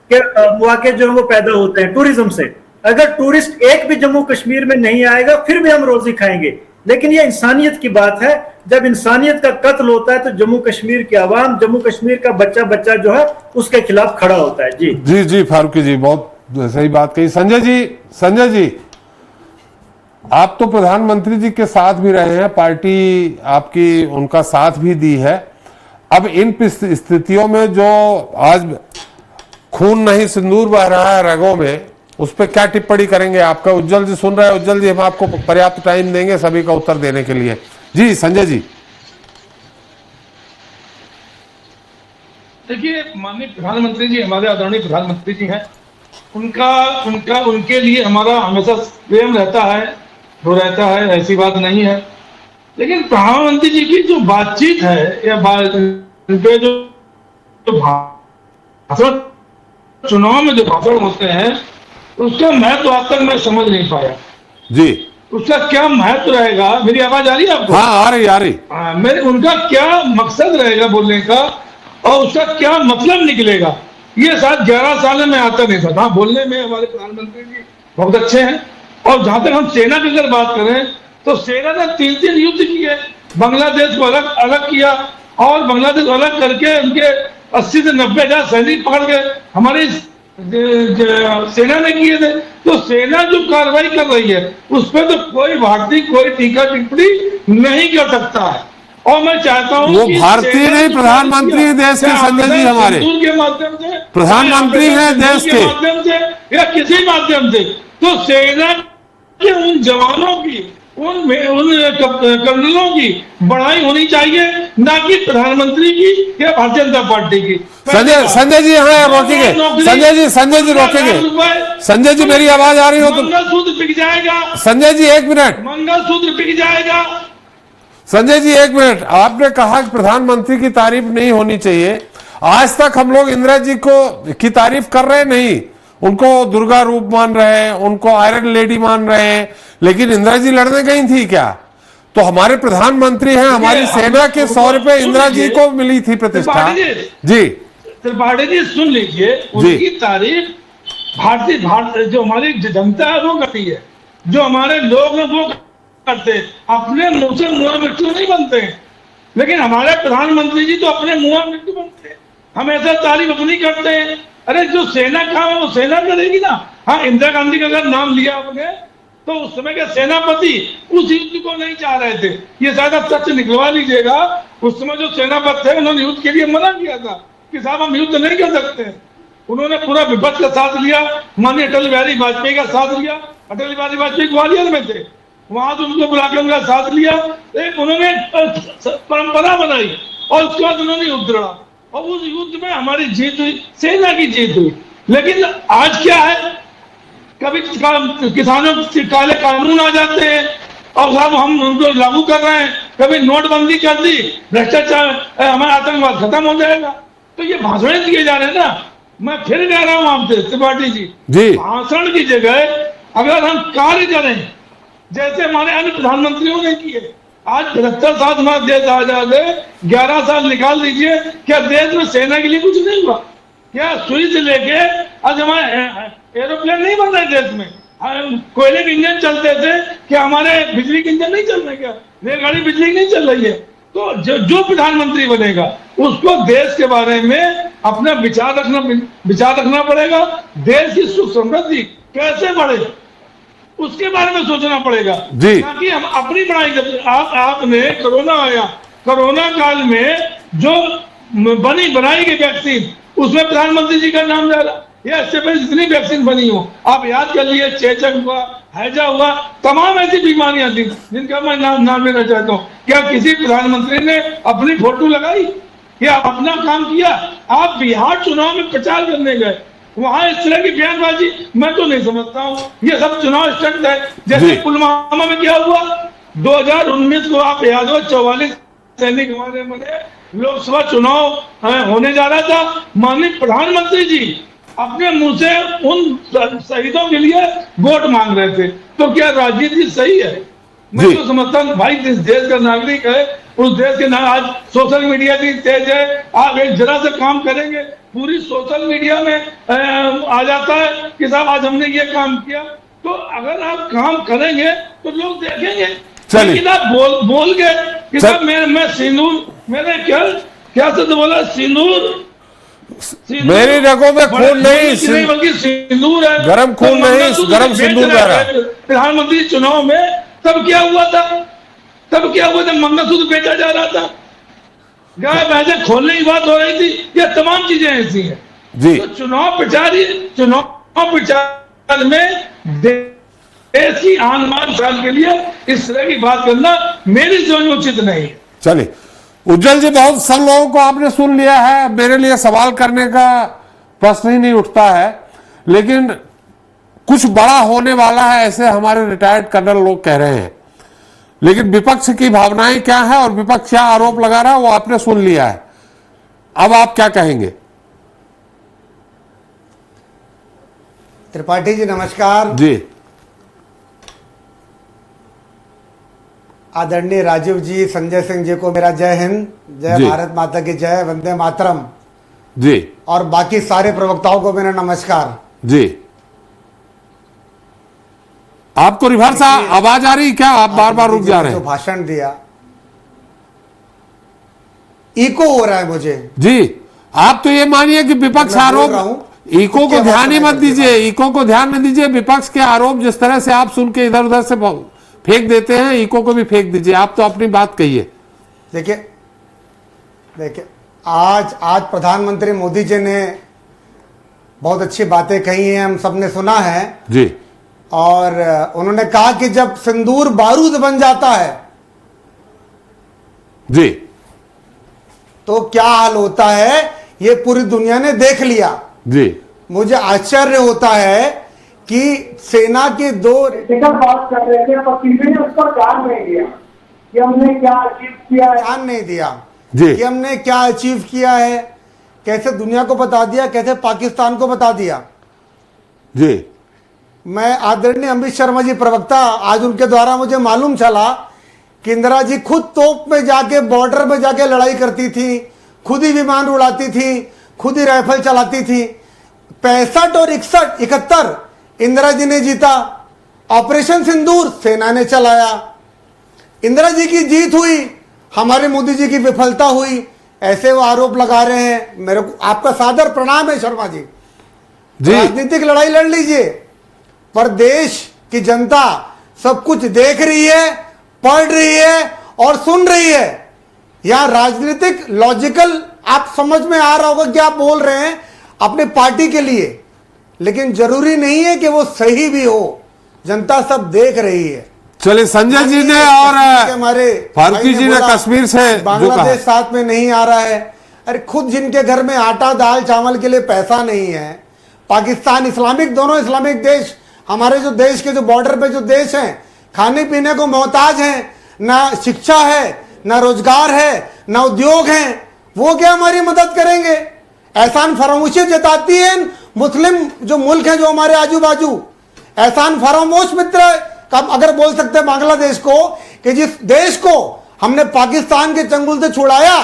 के मौके जो है वो पैदा होते हैं टूरिज्म से। अगर टूरिस्ट एक भी जम्मू कश्मीर में नहीं आएगा फिर भी हम रोजी खाएंगे। लेकिन ये इंसानियत की बात है, जब इंसानियत का कत्ल होता है तो जम्मू कश्मीर की आवाम, जम्मू कश्मीर का बच्चा बच्चा जो है उसके खिलाफ खड़ा होता है। जी जी जी फारूकी जी, बहुत सही बात कही। संजय जी, आप तो प्रधानमंत्री जी के साथ भी रहे हैं, पार्टी आपकी उनका साथ भी दी है। अब इन स्थितियों में जो आज खून नहीं सिंदूर बह रहा है रगों में, उस पर क्या टिप्पणी करेंगे? आपका उज्जवल जी सुन रहे हैं। उज्जवल जी, हम आपको पर्याप्त टाइम देंगे सभी का उत्तर देने के लिए। जी संजय जी। देखिए, माननीय प्रधानमंत्री जी हमारे आदरणीय प्रधानमंत्री जी हैं, उनके लिए हमारा हमेशा प्रेम रहता है, वो रहता है, ऐसी बात नहीं है। लेकिन प्रधानमंत्री जी की जो बातचीत है या उनके जो भाषण, चुनाव में जो भाषण होते हैं, उसका महत्व आज तक मैं समझ नहीं पाया जी। उसका क्या महत्व रहेगा? मेरी आवाज आ रही है आपको? हाँ, आ रही। मेरे उनका क्या मकसद रहेगा बोलने का और उसका क्या मतलब निकलेगा, ये शायद 11 साल में आता नहीं था। हाँ, बोलने में हमारे प्रधानमंत्री जी बहुत अच्छे हैं। और जहां तक हम सेना की अगर बात करें तो सेना ने 3 युद्ध किए, बांग्लादेश को अलग किया और बांग्लादेश अलग करके उनके 80 से 90 हजार सैनिक पकड़ के हमारी सेना ने किए थे। तो सेना जो कार्रवाई कर रही है उस पर तो कोई भारतीय कोई टीका टिप्पणी नहीं कर सकता है। और मैं चाहता हूं वो कि भारतीय नहीं, प्रधानमंत्री हैं देश के। संजय जी, हमारे के माध्यम से प्रधानमंत्री हैं देश के माध्यम से या किसी माध्यम से, तो सेना के उन जवानों की, उन कर्नलों की बढ़ाई होनी चाहिए, ना कि प्रधानमंत्री की या भारतीय जनता पार्टी की। संजय जी यहाँ रोकेंगे। संजय जी रोकेंगे। संजय जी, मेरी आवाज आ रही हो तो? मंगलसूत्र बिक जाएगा। संजय जी 1 मिनट। मंगलसूत्र बिक जाएगा। संजय जी 1 मिनट। आपने कहा कि प्रधानमंत्री की तारीफ नहीं होनी चाहिए। आज तक हम लोग इंदिरा जी की तारीफ कर रहे नहीं, उनको दुर्गा रूप मान रहे हैं, उनको आयरन लेडी मान रहे हैं, लेकिन इंदिरा जी लड़ने गई थी क्या? तो हमारे प्रधानमंत्री हैं, हमारी सेना के 100 रुपए इंदिरा जी को मिली थी प्रतिष्ठा। जी त्रिपाठी जी सुन लीजिए, उनकी तारीफ भारतीय जो हमारी जनता है वो करती है, जो हमारे लोग हैं वो करते हैं। अपने मुंह से मुआ मृत्यु नहीं बनते हैं, लेकिन हमारे प्रधानमंत्री जी तो अपने मुआ मृत्यु बनते हैं, हमेशा तारीफ अपनी करते हैं। अरे जो सेना काम है वो सेना करेगी ना। हाँ, इंदिरा गांधी का अगर नाम लिया आपने तो उस समय के सेनापति उस युद्ध को नहीं चाह रहे थे, ये शायद आप सच निकलवा लीजिएगा। उस समय जो सेनापति थे उन्होंने युद्ध के लिए मना किया था कि साहब हम युद्ध नहीं कर सकते। उन्होंने पूरा विपक्ष का साथ लिया, माननीय अटल बिहारी वाजपेयी का साथ लिया। अटल बिहारी वाजपेयी ग्वालियर में थे, वहां से उनको बुला के उनका साथ लिया। एक उन्होंने परंपरा बनाई और उसके बाद उन्होंने युद्ध लड़ा और उस युद्ध में हमारी जीत हुई, सेना की जीत हुई। लेकिन आज क्या है, कभी किसानों के काले कानून आ जाते हैं और साहब हम उनको लागू कर रहे हैं, कभी नोटबंदी कर दी, भ्रष्टाचार, हमारा आतंकवाद खत्म हो जाएगा। तो ये भाषण दिए जा रहे हैं ना। मैं फिर कह रहा हूं आपसे त्रिपाठी जी, भाषण की जगह अगर हम कार्य करें जैसे हमारे अन्य प्रधानमंत्रियों ने किए। आज 75 साल हमारा देश आजाद है, 11 साल निकाल दीजिए, क्या देश में सेना के लिए कुछ नहीं हुआ? क्या सुई से लेके आज हमारे एरोप्लेन नहीं बन रहे देश में? कोयले के इंजन चलते थे, क्या हमारे बिजली के इंजन नहीं चल रहे? क्या रेलगाड़ी बिजली नहीं चल रही है? तो जो प्रधानमंत्री बनेगा उसको देश के बारे में अपना विचार रखना पड़ेगा। देश की सुख समृद्धि कैसे बढ़े उसके बारे में सोचना पड़ेगा, ताकि हम अपनी बनाई। आपने कोरोना आया, कोरोना काल में जो बनाई गई वैक्सीन, उसमें प्रधानमंत्री जी का नाम डाला। या इससे पहले जितनी वैक्सीन बनी हो आप याद कर लिए, चेचक हुआ, हैजा हुआ, तमाम ऐसी बीमारियां थी जिनका मैं नाम लेना चाहता हूँ। क्या किसी प्रधानमंत्री ने अपनी फोटो लगाई या अपना काम किया? आप बिहार चुनाव में प्रचार करने गए, वहां इस तरह की बयानबाजी मैं तो नहीं समझता हूँ। ये सब चुनाव स्टंट है। जैसे पुलवामा में क्या हुआ 2019 को आप याद हो, 44 सैनिक हमारे मरे, लोकसभा चुनाव होने जा रहा था, माननीय प्रधानमंत्री जी अपने मुंह से उन शहीदों के लिए वोट मांग रहे थे। तो क्या राजनीति सही है? मैं तो समझता हूँ भाई, जिस देश का नागरिक है उस देश के नाम, आज सोशल मीडिया भी तेज है, आप एक जरा से काम करेंगे पूरी सोशल मीडिया में आ जाता है कि साहब आज हमने ये काम किया। तो अगर आप काम करेंगे तो लोग देखेंगे। लेकिन आप बोल के कि साहब मैं सिंदूर, मैंने क्या शब्द बोला? सिंदूर मेरी रगों में खून नहीं, बल्कि सिंदूर है, गरम खून नहीं, गरम सिंदूर बह रहा है। प्रधानमंत्री चुनाव में तब क्या हुआ था? मंगलसूत्र बेचा जा रहा था, गाय भैंसे खोलने की बात हो रही थी, ये तमाम चीजें ऐसी हैं जी। तो चुनाव प्रचार में देश की आन बान शान के लिए इस तरह की बात करना मेरी समझ में उचित नहीं है। चलिए उज्जवल जी, बहुत सब लोगों को आपने सुन लिया है, मेरे लिए सवाल करने का प्रश्न ही नहीं उठता है, लेकिन कुछ बड़ा होने वाला है ऐसे हमारे रिटायर्ड कर्नल लोग कह रहे हैं। लेकिन विपक्ष की भावनाएं क्या है और विपक्ष क्या आरोप लगा रहा है वो आपने सुन लिया है। अब आप क्या कहेंगे? त्रिपाठी जी नमस्कार। जी, आदरणीय राजीव जी, संजय सिंह जी को मेरा जय हिंद, जय भारत माता की जय, वंदे मातरम जी, और बाकी सारे प्रवक्ताओं को मेरा नमस्कार जी। आपको रिवर्स आवाज आ रही क्या? आप बार बार रुक जा रहे हैं। जो भाषण दिया इको हो रहा है मुझे। जी, आप तो ये मानिए कि विपक्ष आरोप, इको को ध्यान ही मत दीजिए, इको को ध्यान न दीजिए। विपक्ष के आरोप जिस तरह से आप सुन के इधर उधर से फेंक देते हैं, इको को भी फेंक दीजिए। आप तो अपनी बात कहिए। देखिए आज प्रधानमंत्री मोदी जी ने बहुत अच्छी बातें कही हैं, हम सबने सुना है जी। और उन्होंने कहा कि जब सिंदूर बारूद बन जाता है जी तो क्या हाल होता है, ये पूरी दुनिया ने देख लिया जी। मुझे आश्चर्य होता है कि सेना के दो बात कर रहे थे पर किसी ने उस पर ध्यान नहीं दिया कि हमने क्या अचीव किया है, ध्यान नहीं दिया जी कि हमने क्या अचीव किया है, कैसे दुनिया को बता दिया, कैसे पाकिस्तान को बता दिया जी। मैं आदरणीय अमित शर्मा जी प्रवक्ता, आज उनके द्वारा मुझे मालूम चला कि इंदिरा जी खुद तोप में जाके बॉर्डर में जाके लड़ाई करती थी, खुद ही विमान उड़ाती थी, खुद ही राइफल चलाती थी। 65 और 71 इंदिरा जी ने जीता, ऑपरेशन सिंदूर सेना ने चलाया। इंदिरा जी की जीत हुई, हमारे मोदी जी की विफलता हुई, ऐसे वो आरोप लगा रहे हैं। मेरे को आपका सादर प्रणाम है शर्मा जी। राजनीतिक लड़ाई लड़ लीजिए, पर देश की जनता सब कुछ देख रही है, पढ़ रही है और सुन रही है। यहां राजनीतिक लॉजिकल आप समझ में आ रहा होगा कि आप बोल रहे हैं अपने पार्टी के लिए, लेकिन जरूरी नहीं है कि वो सही भी हो। जनता सब देख रही है। चलिए, संजय जी ने और हमारे फारूकी जी ने कश्मीर से बांग्लादेश साथ में नहीं आ रहा है। अरे खुद जिनके घर में आटा दाल चावल के लिए पैसा नहीं है, पाकिस्तान इस्लामिक, दोनों इस्लामिक देश, हमारे जो देश के जो बॉर्डर पे जो देश हैं, खाने पीने को मोहताज हैं, ना शिक्षा है, ना रोजगार है, ना उद्योग हैं, वो क्या हमारी मदद करेंगे? एहसान फरामोशी जताती है मुस्लिम जो मुल्क हैं जो हमारे आजू बाजू। एहसान फरामोश मित्र कब अगर बोल सकते हैं बांग्लादेश को कि जिस देश को हमने पाकिस्तान के चंगुल से छुड़ाया,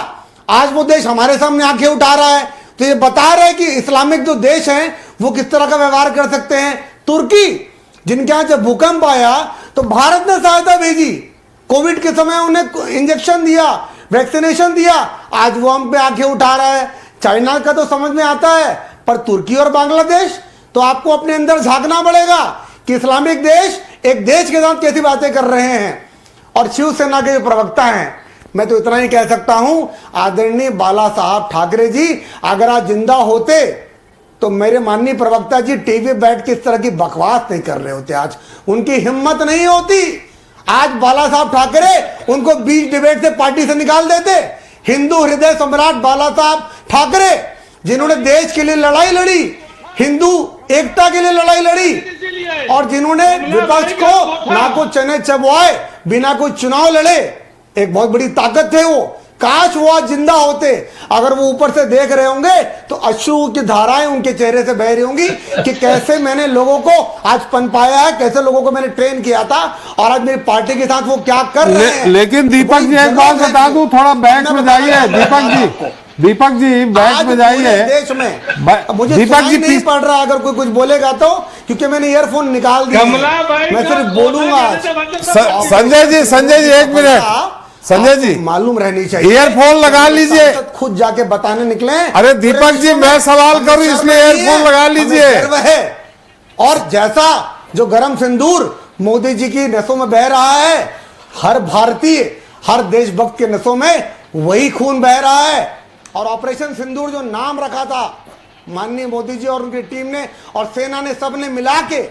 आज वो देश हमारे सामने आंखें उठा रहा है, तो ये बता रहे हैं कि इस्लामिक जो देश हैं वो किस तरह का व्यवहार कर सकते हैं। तुर्की, जिनके यहां जब भूकंप आया तो भारत ने सहायता भेजी, कोविड के समय उन्हें इंजेक्शन दिया, वैक्सीनेशन दिया, आज वो हम पे आंखें उठा रहा है। चाइना का तो समझ में आता है, पर तुर्की और बांग्लादेश, तो आपको अपने अंदर झांकना पड़ेगा कि इस्लामिक देश एक देश के साथ कैसी बातें कर रहे हैं। और शिवसेना के जो प्रवक्ता हैं, मैं तो इतना ही कह सकता हूं, आदरणीय बाला साहब ठाकरे जी अगर आज जिंदा होते तो मेरे माननीय प्रवक्ता जी टीवी बैठ के इस तरह की बकवास नहीं कर रहे होते। आज उनकी हिम्मत नहीं होती। आज बाला साहब ठाकरे उनको बीच डिबेट से पार्टी से निकाल देते। हिंदू हृदय सम्राट बाला साहब ठाकरे, जिन्होंने देश के लिए लड़ाई लड़ी, हिंदू एकता के लिए लड़ाई लड़ी, और जिन्होंने विपक्ष को ना को चने चबवाए, बिना कोई चुनाव लड़े, एक बहुत बड़ी ताकत थे वो। काश वो आज जिंदा होते। अगर वो ऊपर से देख रहे होंगे तो अश्रु की धाराएं उनके चेहरे से बह रही होंगी कि कैसे मैंने लोगों को आज पनपाया है, कैसे लोगों को मैंने ट्रेन किया था और आज मेरी पार्टी के साथ वो क्या कर रहे हैं। लेकिन दीपक जी एक बात बता दूं, थोड़ा बैक में जाइए दीपक जी बैक में जाइए। देश में मुझे दीपक जी नहीं पड़ रहा अगर कोई कुछ बोलेगा तो, क्योंकि मैंने ईयरफोन निकाल दिया, मैं सिर्फ बोलूंगा। संजय जी एक मिनट, संजय जी मालूम रहनी चाहिए, ईयरफोन लगा लीजिए। खुद जाके बताने निकले। अरे दीपक जी मैं सवाल करूं इसलिए ईयरफोन लगा लीजिए। गर्व है। और जैसा जो गरम सिंदूर मोदी जी की नसों में बह रहा है, हर भारतीय हर देशभक्त के नसों में वही खून बह रहा है। और ऑपरेशन सिंदूर जो नाम रखा था माननीय मोदी जी और उनकी टीम ने और सेना ने, सब ने मिला के,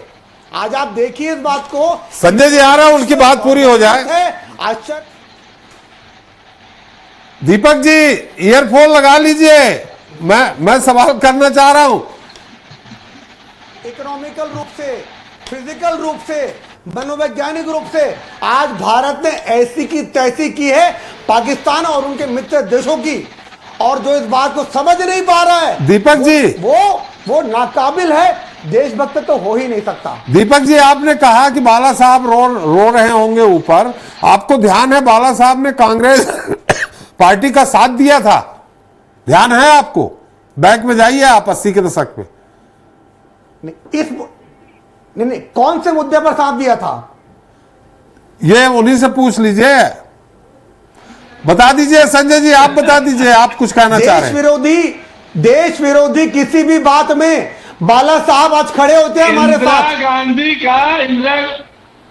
आज आप देखिए इस बात को। संजय जी आ रहा है, उनकी बात पूरी हो जाए। आश्चर्य। दीपक जी ईयरफोन लगा लीजिए, मैं सवाल करना चाह रहा हूं। इकोनॉमिकल रूप से, फिजिकल रूप से, मनोवैज्ञानिक रूप से आज भारत ने ऐसी की तैसी की है पाकिस्तान और उनके मित्र देशों की, और जो इस बात को समझ नहीं पा रहा है दीपक जी वो नाकाबिल है, देशभक्त तो हो ही नहीं सकता। दीपक जी आपने कहा कि बाला साहब रो रहे होंगे ऊपर, आपको ध्यान है बाला साहब ने कांग्रेस पार्टी का साथ दिया था, ध्यान है आपको? बैक में जाइए आप 80 के दशक में। नहीं, कौन से मुद्दे पर साथ दिया था ये उन्हीं से पूछ लीजिए, बता दीजिए। संजय जी आप बता दीजिए, आप कुछ कहना चाह रहे हैं। देश विरोधी किसी भी बात में बाला साहब आज खड़े होते हैं हमारे साथ। इंदिरा गांधी का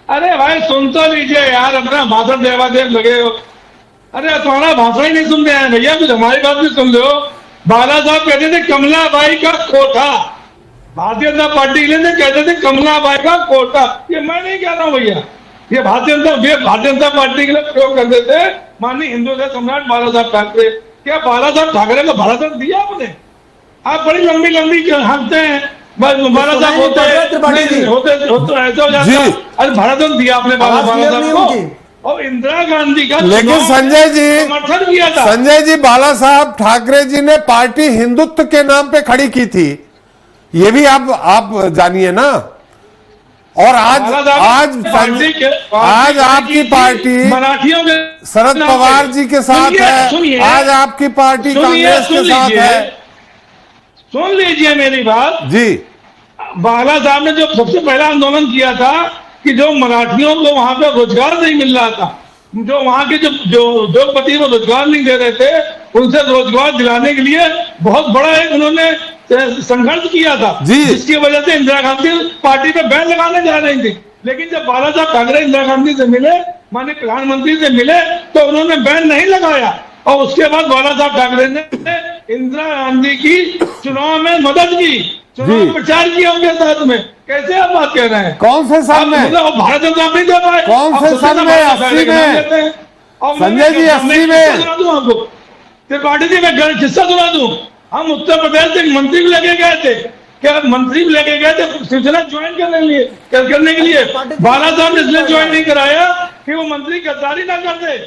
अरे भाई सुन तो लीजिए यार, अपना भाषण देवा देव लगे हो। अरे तुम्हारा भाषण ही नहीं सुन रहे हैं भैया, कुछ हमारी बात भी सुन लो। बाला साहब कहते थे कमलाबाई का कोठा, भारतीय जनता पार्टी के लिए कहते थे कमलाबाई का कोठा। ये मैं नहीं कह रहा हूं भैया, ये भारतीय जनता पार्टी के लिए प्रयोग करते थे माननीय हिंदू से सम्राट बाला साहब ठाकरे। क्या बाला साहब ठाकरे को भारत दिया आपने? आप बड़ी लंबी लंबी हंसते हैं, बाला साहब होते ऐसा हो जाता है। अरे भारत दिया आपने बाला साहब को, और इंदिरा गांधी का लेकिन संजय जी समर्थन किया था। संजय जी बाला साहब ठाकरे जी ने पार्टी हिंदुत्व के नाम पे खड़ी की थी, ये भी आप जानिए ना। और आज आपकी पार्टी मराठियों के शरद पवार जी के साथ है, आज आपकी पार्टी कांग्रेस के साथ है। सुन लीजिए मेरी बात जी। बाला साहब ने जो सबसे पहला आंदोलन किया था कि जो मराठियों को वहां पे रोजगार नहीं मिल रहा था, जो वहां के जो उद्योगपति को रोजगार नहीं दे रहे थे, उनसे रोजगार दिलाने के लिए बहुत बड़ा एक उन्होंने संघर्ष किया था, जिसकी वजह से इंदिरा गांधी पार्टी पे बैन लगाने जा रही थी। लेकिन जब बाला साहब ठाकरे इंदिरा गांधी से मिले, माननीय प्रधानमंत्री से मिले, तो उन्होंने बैन नहीं लगाया। और उसके बाद बाला साहब ठाकरे ने इंदिरा गांधी की चुनाव में मदद की, चुनाव प्रचार किया उनके साथ में। कैसे आप बात कह रहे हैं? कौन से साल में? भारत जनता नहीं दे पाए। कौन से साल में? 80 में संजय जी, 80 में। सुना दूं आपको त्रिपाठी जी, मैं किस्सा सुना दूं। हम उत्तर प्रदेश से मंत्री भी लेके गए थे, क्या मंत्री भी लेके गए थे शिवसेना ज्वाइन करने के लिए। बाला साहब ने इसलिए ज्वाइन नहीं कराया कि वो मंत्री गद्दारी ना करते।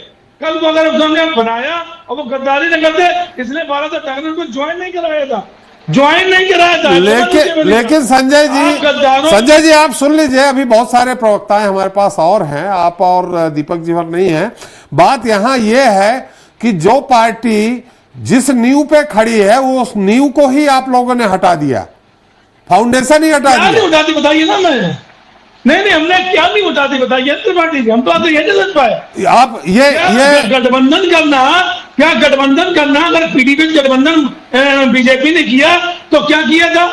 कल को अगर उन्होंने बनाया और वो गद्दारी न करते, इसलिए बाला साहब ठाकरे को ज्वाइन नहीं कराया था। लेकिन संजय जी आप सुन लीजिए, अभी बहुत सारे प्रवक्ताएं हमारे पास और हैं, आप और दीपक जी भर नहीं है। बात यहां यह है कि जो पार्टी जिस नींव पे खड़ी है वो उस नींव को ही आप लोगों ने हटा दिया, फाउंडेशन ही हटा दिया। उठाती बताइए ना। मैं नहीं हमने क्या नहीं उठाती बताइए त्रिपाठी जी, हम तो आते ये समझ पाए। आप ये गठबंधन करना, क्या गठबंधन करना? अगर पीडीपी गठबंधन बीजेपी ने किया तो क्या किया था?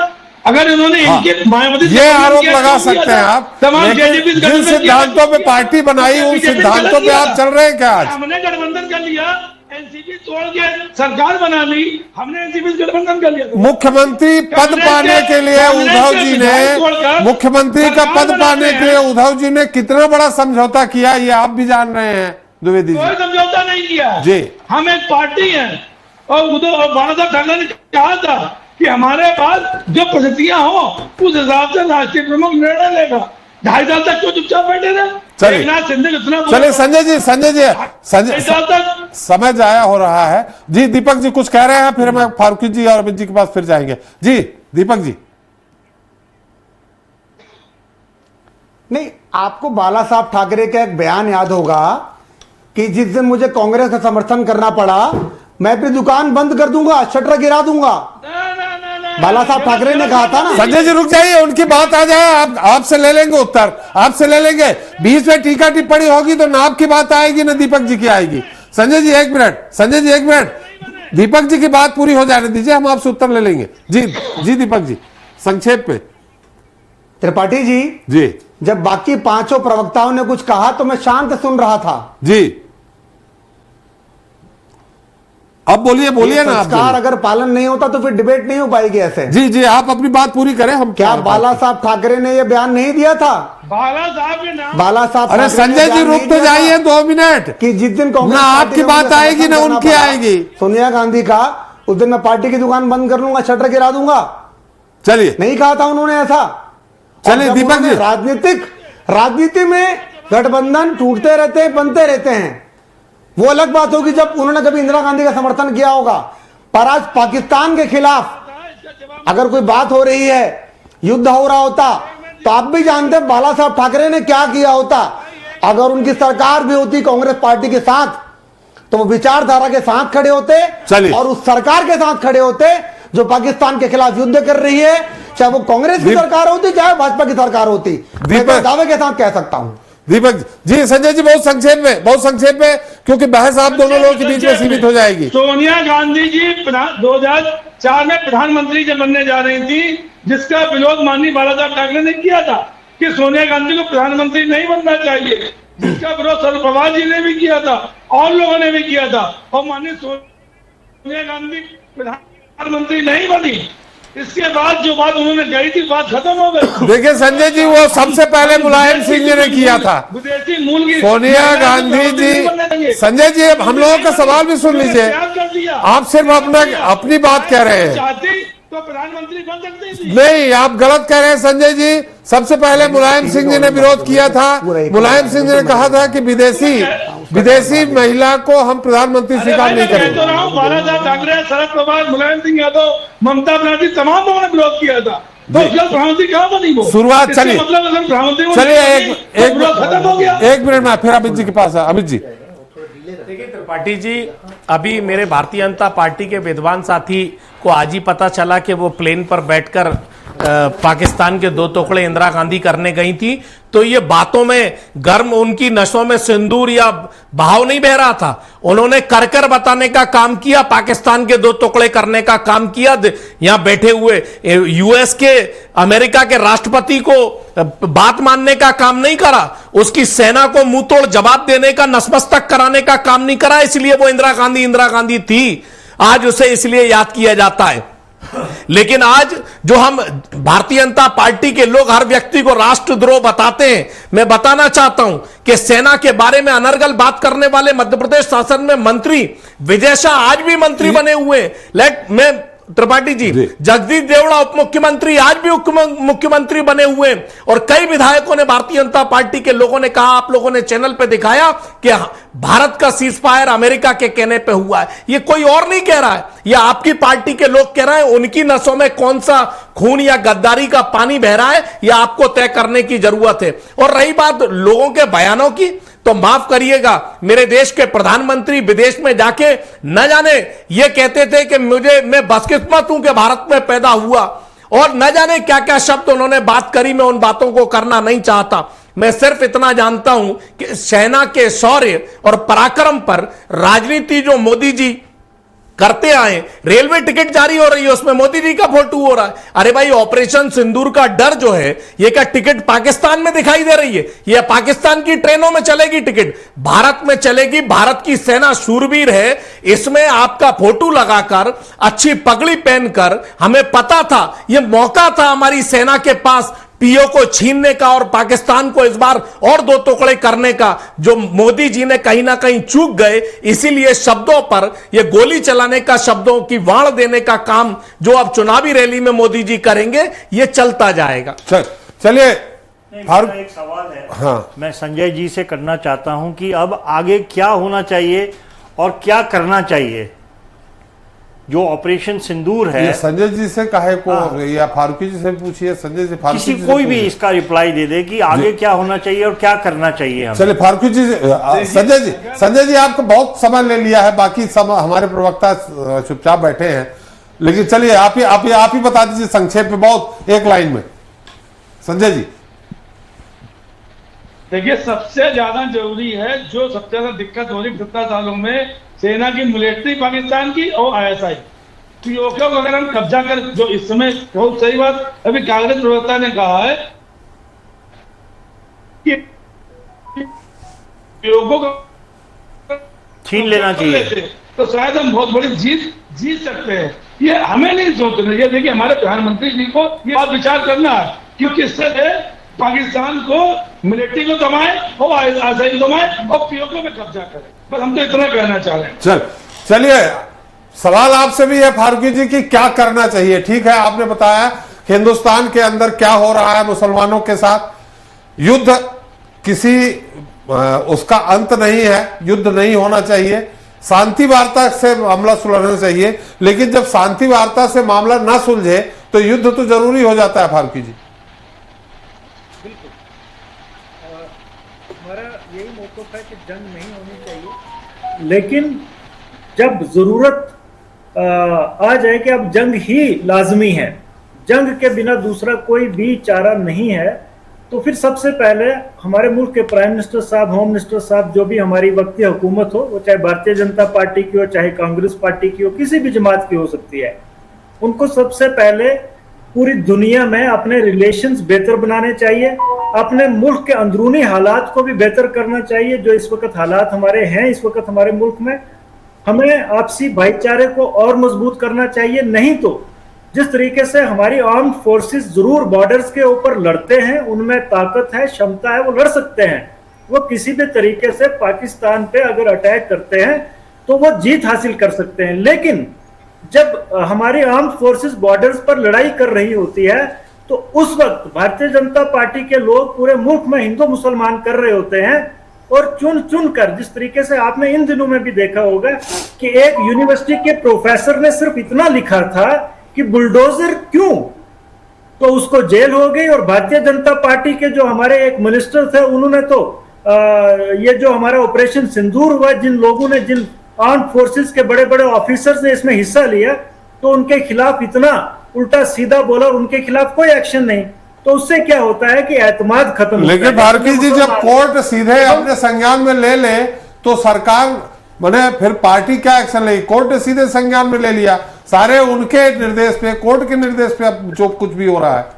अगर उन्होंने इनके मायावती ये आरोप लगा सकते हैं आप, जिन सिद्धांतों पे पार्टी बनाई उन सिद्धांतों पे आप चल रहे हैं क्या? आज हमने गठबंधन कर लिया, एनसीपी तोड़ के सरकार बना ली, हमने एनसीपी गठबंधन कर लिया। मुख्यमंत्री पद पाने के लिए उद्धव जी ने, मुख्यमंत्री का पद पाने के लिए उद्धव जी ने कितना बड़ा समझौता किया, ये आप भी जान रहे हैं द्विवेदी जी। कोई समझौता नहीं किया जी। हम एक पार्टी है और बाला साहब ठाकरे ने कहा था कि हमारे पास जो परिस्थितियां हो उस हिसाब से राष्ट्रीय प्रमुख निर्णय लेगा। 2.5 साल तक क्यों चुपचाप बैठे रहे? चलिए संजय जी समय जाया हो रहा है। जी दीपक जी कुछ कह रहे हैं, फिर हम फारूकी जी और अमित जी के पास फिर जाएंगे। जी दीपक जी। नहीं, आपको बाला साहब ठाकरे का एक बयान याद होगा कि जिस दिन मुझे कांग्रेस का समर्थन करना पड़ा, मैं अपनी दुकान बंद कर दूंगा, शटर गिरा दूंगा। बाला साहब ठाकरे ने कहा था ना। संजय जी रुक जाइए, उनकी बात आ जाए, आपसे ले लेंगे उत्तर, आपसे ले लेंगे। बीच में टीका टिप्पणी होगी तो ना आपकी बात आएगी ना दीपक जी की आएगी। संजय जी एक मिनट, संजय जी एक मिनट, दीपक जी की बात पूरी हो जाने दीजिए, हम आपसे उत्तर ले लेंगे। जी दीपक जी संक्षेप में। त्रिपाठी जी, जब बाकी पांचों प्रवक्ताओं ने कुछ कहा तो मैं शांत सुन रहा था। जी अब बोलिए ना आप। संस्कार अगर पालन नहीं होता तो फिर डिबेट नहीं हो पाएगी ऐसे। जी आप अपनी बात पूरी करें। हम क्या बाला साहब ठाकरे ने यह बयान नहीं दिया था? बाला साहब के नाम, बाला साहब, अरे संजय जी रुक तो जाइए 2 मिनट, कि जिस दिन कांग्रेस ना आपकी बात आएगी ना उनकी आएगी। सोनिया गांधी का, उस दिन मैं पार्टी की दुकान बंद कर लूंगा, शटर गिरा दूंगा। चलिए, नहीं कहा था उन्होंने ऐसा। चलिए दीपक जी, राजनीति में गठबंधन टूटते रहते हैं, बनते रहते हैं। वो अलग बात होगी जब उन्होंने कभी इंदिरा गांधी का समर्थन किया होगा, पर आज पाकिस्तान के खिलाफ अगर कोई बात हो रही है, युद्ध हो रहा होता, तो आप भी जानते हैं बाला साहब ठाकरे ने क्या किया होता। अगर उनकी सरकार भी होती कांग्रेस पार्टी के साथ, तो वो विचारधारा के साथ खड़े होते और उस सरकार के साथ खड़े होते जो पाकिस्तान के खिलाफ युद्ध कर रही है, चाहे वो कांग्रेस की सरकार होती चाहे भाजपा की सरकार होती। मैं दावे के साथ कह सकता हूं। दीपक जी, संजय जी बहुत संक्षेप में, क्योंकि बहस आप दोनों लोगों के बीच में सीमित हो जाएगी। सोनिया गांधी जी 2004 में प्रधानमंत्री जब बनने जा रही थी, जिसका विरोध माननीय बाला साहब ठाकरे ने किया था कि सोनिया गांधी को प्रधानमंत्री नहीं बनना चाहिए, जिसका विरोध शरद पवार जी ने भी किया था और लोगों ने भी किया था, और माननीय सोनिया गांधी प्रधानमंत्री नहीं बनी। इसके बाद जो बात उन्होंने कही थी, बात खत्म हो गई। देखिए संजय जी, वो सबसे पहले मुलायम सिंह जी ने किया था, विदेशी मूल की सोनिया गांधी जी। संजय जी अब हम लोगों का सवाल भी सुन लीजिए, आप सिर्फ अपनी बात कह रहे हैं, तो प्रधानमंत्री बन सकते थे। नहीं, आप गलत कह रहे हैं संजय जी। सबसे पहले मुलायम सिंह जी ने विरोध किया था। मुलायम सिंह जी ने कहा था कि विदेशी महिला को हम प्रधानमंत्री स्वीकार नहीं करेंगे। बाला साहब ठाकरे, शरद पवार, मुलायम सिंह यादव, ममता बनर्जी, तमाम लोगों ने विरोध किया था। तो प्रधानमंत्री कहाँ बनी वो? शुरुआत चलिए, खत्म हो गया। एक मिनट में फिर अमित जी के पास है। अमित जी देखिए त्रिपाठी जी, अभी मेरे भारतीय जनता पार्टी के विद्वान साथी को आज ही पता चला कि वो प्लेन पर बैठकर पाकिस्तान के 2 टुकड़े इंदिरा गांधी करने गई थी, तो ये बातों में गर्म, उनकी नसों में सिंदूर या बहाव नहीं बह रहा था। उन्होंने कर कर बताने का काम किया, पाकिस्तान के 2 टुकड़े करने का काम किया। यहां बैठे हुए यूएस के, अमेरिका के राष्ट्रपति को बात मानने का काम नहीं करा, उसकी सेना को मुंह तोड़ जवाब देने का, नसमस्तक कराने का काम नहीं करा। इसलिए वो इंदिरा गांधी थी, आज उसे इसलिए याद किया जाता है। लेकिन आज जो हम भारतीय जनता पार्टी के लोग हर व्यक्ति को राष्ट्रद्रोह बताते हैं, मैं बताना चाहता हूं कि सेना के बारे में अनर्गल बात करने वाले मध्य प्रदेश शासन में मंत्री विजय शाह आज भी मंत्री बने हुए हैं। त्रिपाठी जी, जगदीश देवड़ा उप मुख्यमंत्री आज भी मुख्यमंत्री बने हुए हैं, और कई विधायकों ने, भारतीय जनता पार्टी के लोगों ने कहा, आप लोगों ने चैनल पे दिखाया कि भारत का सीज फायर अमेरिका के कहने पे हुआ है। ये कोई और नहीं कह रहा है, ये आपकी पार्टी के लोग कह रहे हैं। उनकी नसों में कौन सा खून या गद्दारी का पानी बह रहा है, यह आपको तय करने की जरूरत है। और रही बात लोगों के बयानों की, तो माफ करिएगा, मेरे देश के प्रधानमंत्री विदेश में जाके न जाने ये कहते थे कि मैं बदकिस्मत हूं कि भारत में पैदा हुआ, और न जाने क्या क्या शब्द उन्होंने बात करी। मैं उन बातों को करना नहीं चाहता। मैं सिर्फ इतना जानता हूं कि सेना के शौर्य और पराक्रम पर राजनीति जो मोदी जी करते आए, रेलवे टिकट जारी हो रही है, उसमें मोदी जी का फोटो हो रहा है। अरे भाई, ऑपरेशन सिंदूर का डर जो है, ये क्या टिकट पाकिस्तान में दिखाई दे रही है? ये पाकिस्तान की ट्रेनों में चलेगी टिकट, भारत में चलेगी। भारत की सेना शूरवीर है, इसमें आपका फोटो लगाकर, अच्छी पगड़ी पहनकर, हमें पता था, ये मौका था हमारी सेना के पास पीओ को छीनने का और पाकिस्तान को इस बार और 2 टुकड़े करने का, जो मोदी जी ने कहीं ना कहीं चूक गए। इसीलिए शब्दों पर ये गोली चलाने का, शब्दों की वाण देने का काम जो अब चुनावी रैली में मोदी जी करेंगे, ये चलता जाएगा। चलिए, एक सवाल है, हाँ, मैं संजय जी से करना चाहता हूं कि अब आगे क्या होना चाहिए, और क्या करना चाहिए। जो ऑपरेशन सिंदूर है, ये संजय जी से काहे को या फारूकी जी से पूछिए, संजय जी, फारूकी किसी जी से कोई भी पूछिए। इसका रिप्लाई दे दे कि आगे क्या होना चाहिए और क्या करना चाहिए हमें। चलिए फारूकी जी संजय जी आपको बहुत समय ले लिया है, बाकी सब हमारे प्रवक्ता चुपचाप बैठे हैं, लेकिन चलिए आप ही बता दीजिए संक्षेप में, बहुत एक लाइन में संजय जी। देखिए, सबसे ज्यादा जरूरी है, जो सबसे ज्यादा दिक्कत हो रही 17 सालों में, सेना की मिलिट्री पाकिस्तान की और आईएसआई, पीओके को अगर हम कब्जा कर, जो इस समय बहुत सही बात अभी कांग्रेस प्रवक्ता ने कहा है कि पीओके को छीन लेना चाहिए, तो शायद हम बहुत बड़ी जीत सकते हैं। ये हमें नहीं सोचना, ये देखिए हमारे प्रधानमंत्री जी को ये बात विचार करना है, क्योंकि इससे पाकिस्तान को मिलिट्री को दबाए और आईएसआई को दबाए और पीओके पे कब्जा करे। बस हम तो इतना कहना चाह रहे हैं। चलिए सवाल आपसे भी है फारूकी जी कि क्या करना चाहिए। ठीक है, आपने बताया कि हिंदुस्तान के अंदर क्या हो रहा है मुसलमानों के साथ, युद्ध किसी उसका अंत नहीं है, युद्ध नहीं होना चाहिए, शांति वार्ता से मामला सुलझना चाहिए, लेकिन जब शांति वार्ता से मामला ना सुलझे तो युद्ध तो जरूरी हो जाता है। फारूकी जी, हमारा यही मौक़िफ़ है कि जंग नहीं होनी चाहिए, लेकिन जब जरूरत आ जाए कि अब जंग ही लाजमी है, जंग के बिना दूसरा कोई भी चारा नहीं है, तो फिर सबसे पहले हमारे मुल्क के प्राइम मिनिस्टर साहब, होम मिनिस्टर साहब, जो भी हमारी वक्ती हुकूमत हो, वो चाहे भारतीय जनता पार्टी की हो, चाहे कांग्रेस पार्टी की हो, किसी भी जमात की हो सकती है, उनको सबसे पहले पूरी दुनिया में अपने रिलेशंस बेहतर बनाने चाहिए, अपने मुल्क के अंदरूनी हालात को भी बेहतर करना चाहिए। जो इस वक्त हालात हमारे हैं इस वक्त हमारे मुल्क में, हमें आपसी भाईचारे को और मजबूत करना चाहिए। नहीं तो जिस तरीके से हमारी आर्म्ड फोर्सेस जरूर बॉर्डर्स के ऊपर लड़ते हैं, उनमें ताकत है, क्षमता है, वो लड़ सकते हैं, वो किसी भी तरीके से पाकिस्तान पे अगर अटैक करते हैं तो वो जीत हासिल कर सकते हैं। लेकिन जब हमारी आर्म्ड फोर्सेस बॉर्डर्स पर लड़ाई कर रही होती है तो उस वक्त भारतीय जनता पार्टी के लोग पूरे मुल्क में हिंदू मुसलमान कर रहे होते हैं, और चुन चुन कर, जिस तरीके से आपने इन दिनों में भी देखा होगा कि एक यूनिवर्सिटी के प्रोफेसर ने सिर्फ इतना लिखा था कि बुलडोजर क्यों, तो उसको जेल हो गई। और भारतीय जनता पार्टी के जो हमारे एक मिनिस्टर थे, उन्होंने तो ये जो हमारा ऑपरेशन सिंदूर हुआ, जिन लोगों ने, जिन आर्म फोर्सेस के बड़े बड़े ऑफिसर्स ने इसमें हिस्सा लिया, तो उनके खिलाफ इतना उल्टा सीधा बोला और उनके खिलाफ कोई एक्शन नहीं, तो उससे क्या होता है कि एतमाद खत्म। लेकिन भारती जी, जब कोर्ट सीधे अपने संज्ञान में ले ले तो सरकार माने फिर पार्टी क्या एक्शन लेगी? कोर्ट ने सीधे संज्ञान में ले लिया, सारे उनके निर्देश पे, कोर्ट के निर्देश पे अब जो कुछ भी हो रहा है।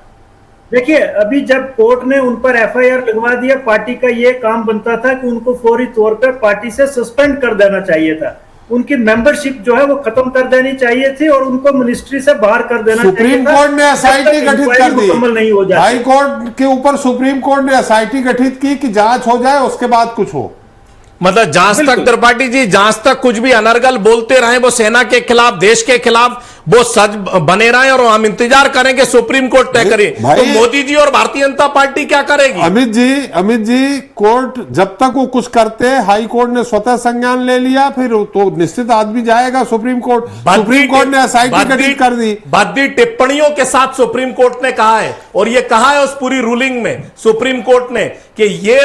देखिए, अभी जब कोर्ट ने उन पर एफआईआर लगवा दिया, पार्टी का ये काम बनता था कि उनको फौरी तौर पर पार्टी से सस्पेंड कर देना चाहिए था, उनकी मेंबरशिप जो है वो खत्म कर देनी चाहिए थी और उनको मिनिस्ट्री से बाहर कर देना चाहिए था। सुप्रीम कोर्ट ने एसआईटी गठित कर दी, नहीं हो जाए, हाई कोर्ट के ऊपर सुप्रीम कोर्ट ने एसआईटी गठित की कि जांच हो जाए, उसके बाद कुछ हो। मतलब जहां तक त्रिपाठी जी, जहां तक कुछ भी अनर्गल बोलते रहे वो सेना के खिलाफ, देश के खिलाफ, वो सच बने रहे और हम इंतजार करेंगे सुप्रीम कोर्ट तय करे। तो मोदी जी और भारतीय जनता पार्टी क्या करेगी? अमित जी, कोर्ट जब तक वो कुछ करते हैं, हाई कोर्ट ने स्वतः संज्ञान ले लिया, फिर तो निश्चित आदमी जाएगा सुप्रीम कोर्ट। सुप्रीम कोर्ट ने एसआईटी गठित कर दी, भद्दी टिप्पणियों के साथ सुप्रीम कोर्ट ने कहा है, और ये कहा है उस पूरी रूलिंग में सुप्रीम कोर्ट ने कि ये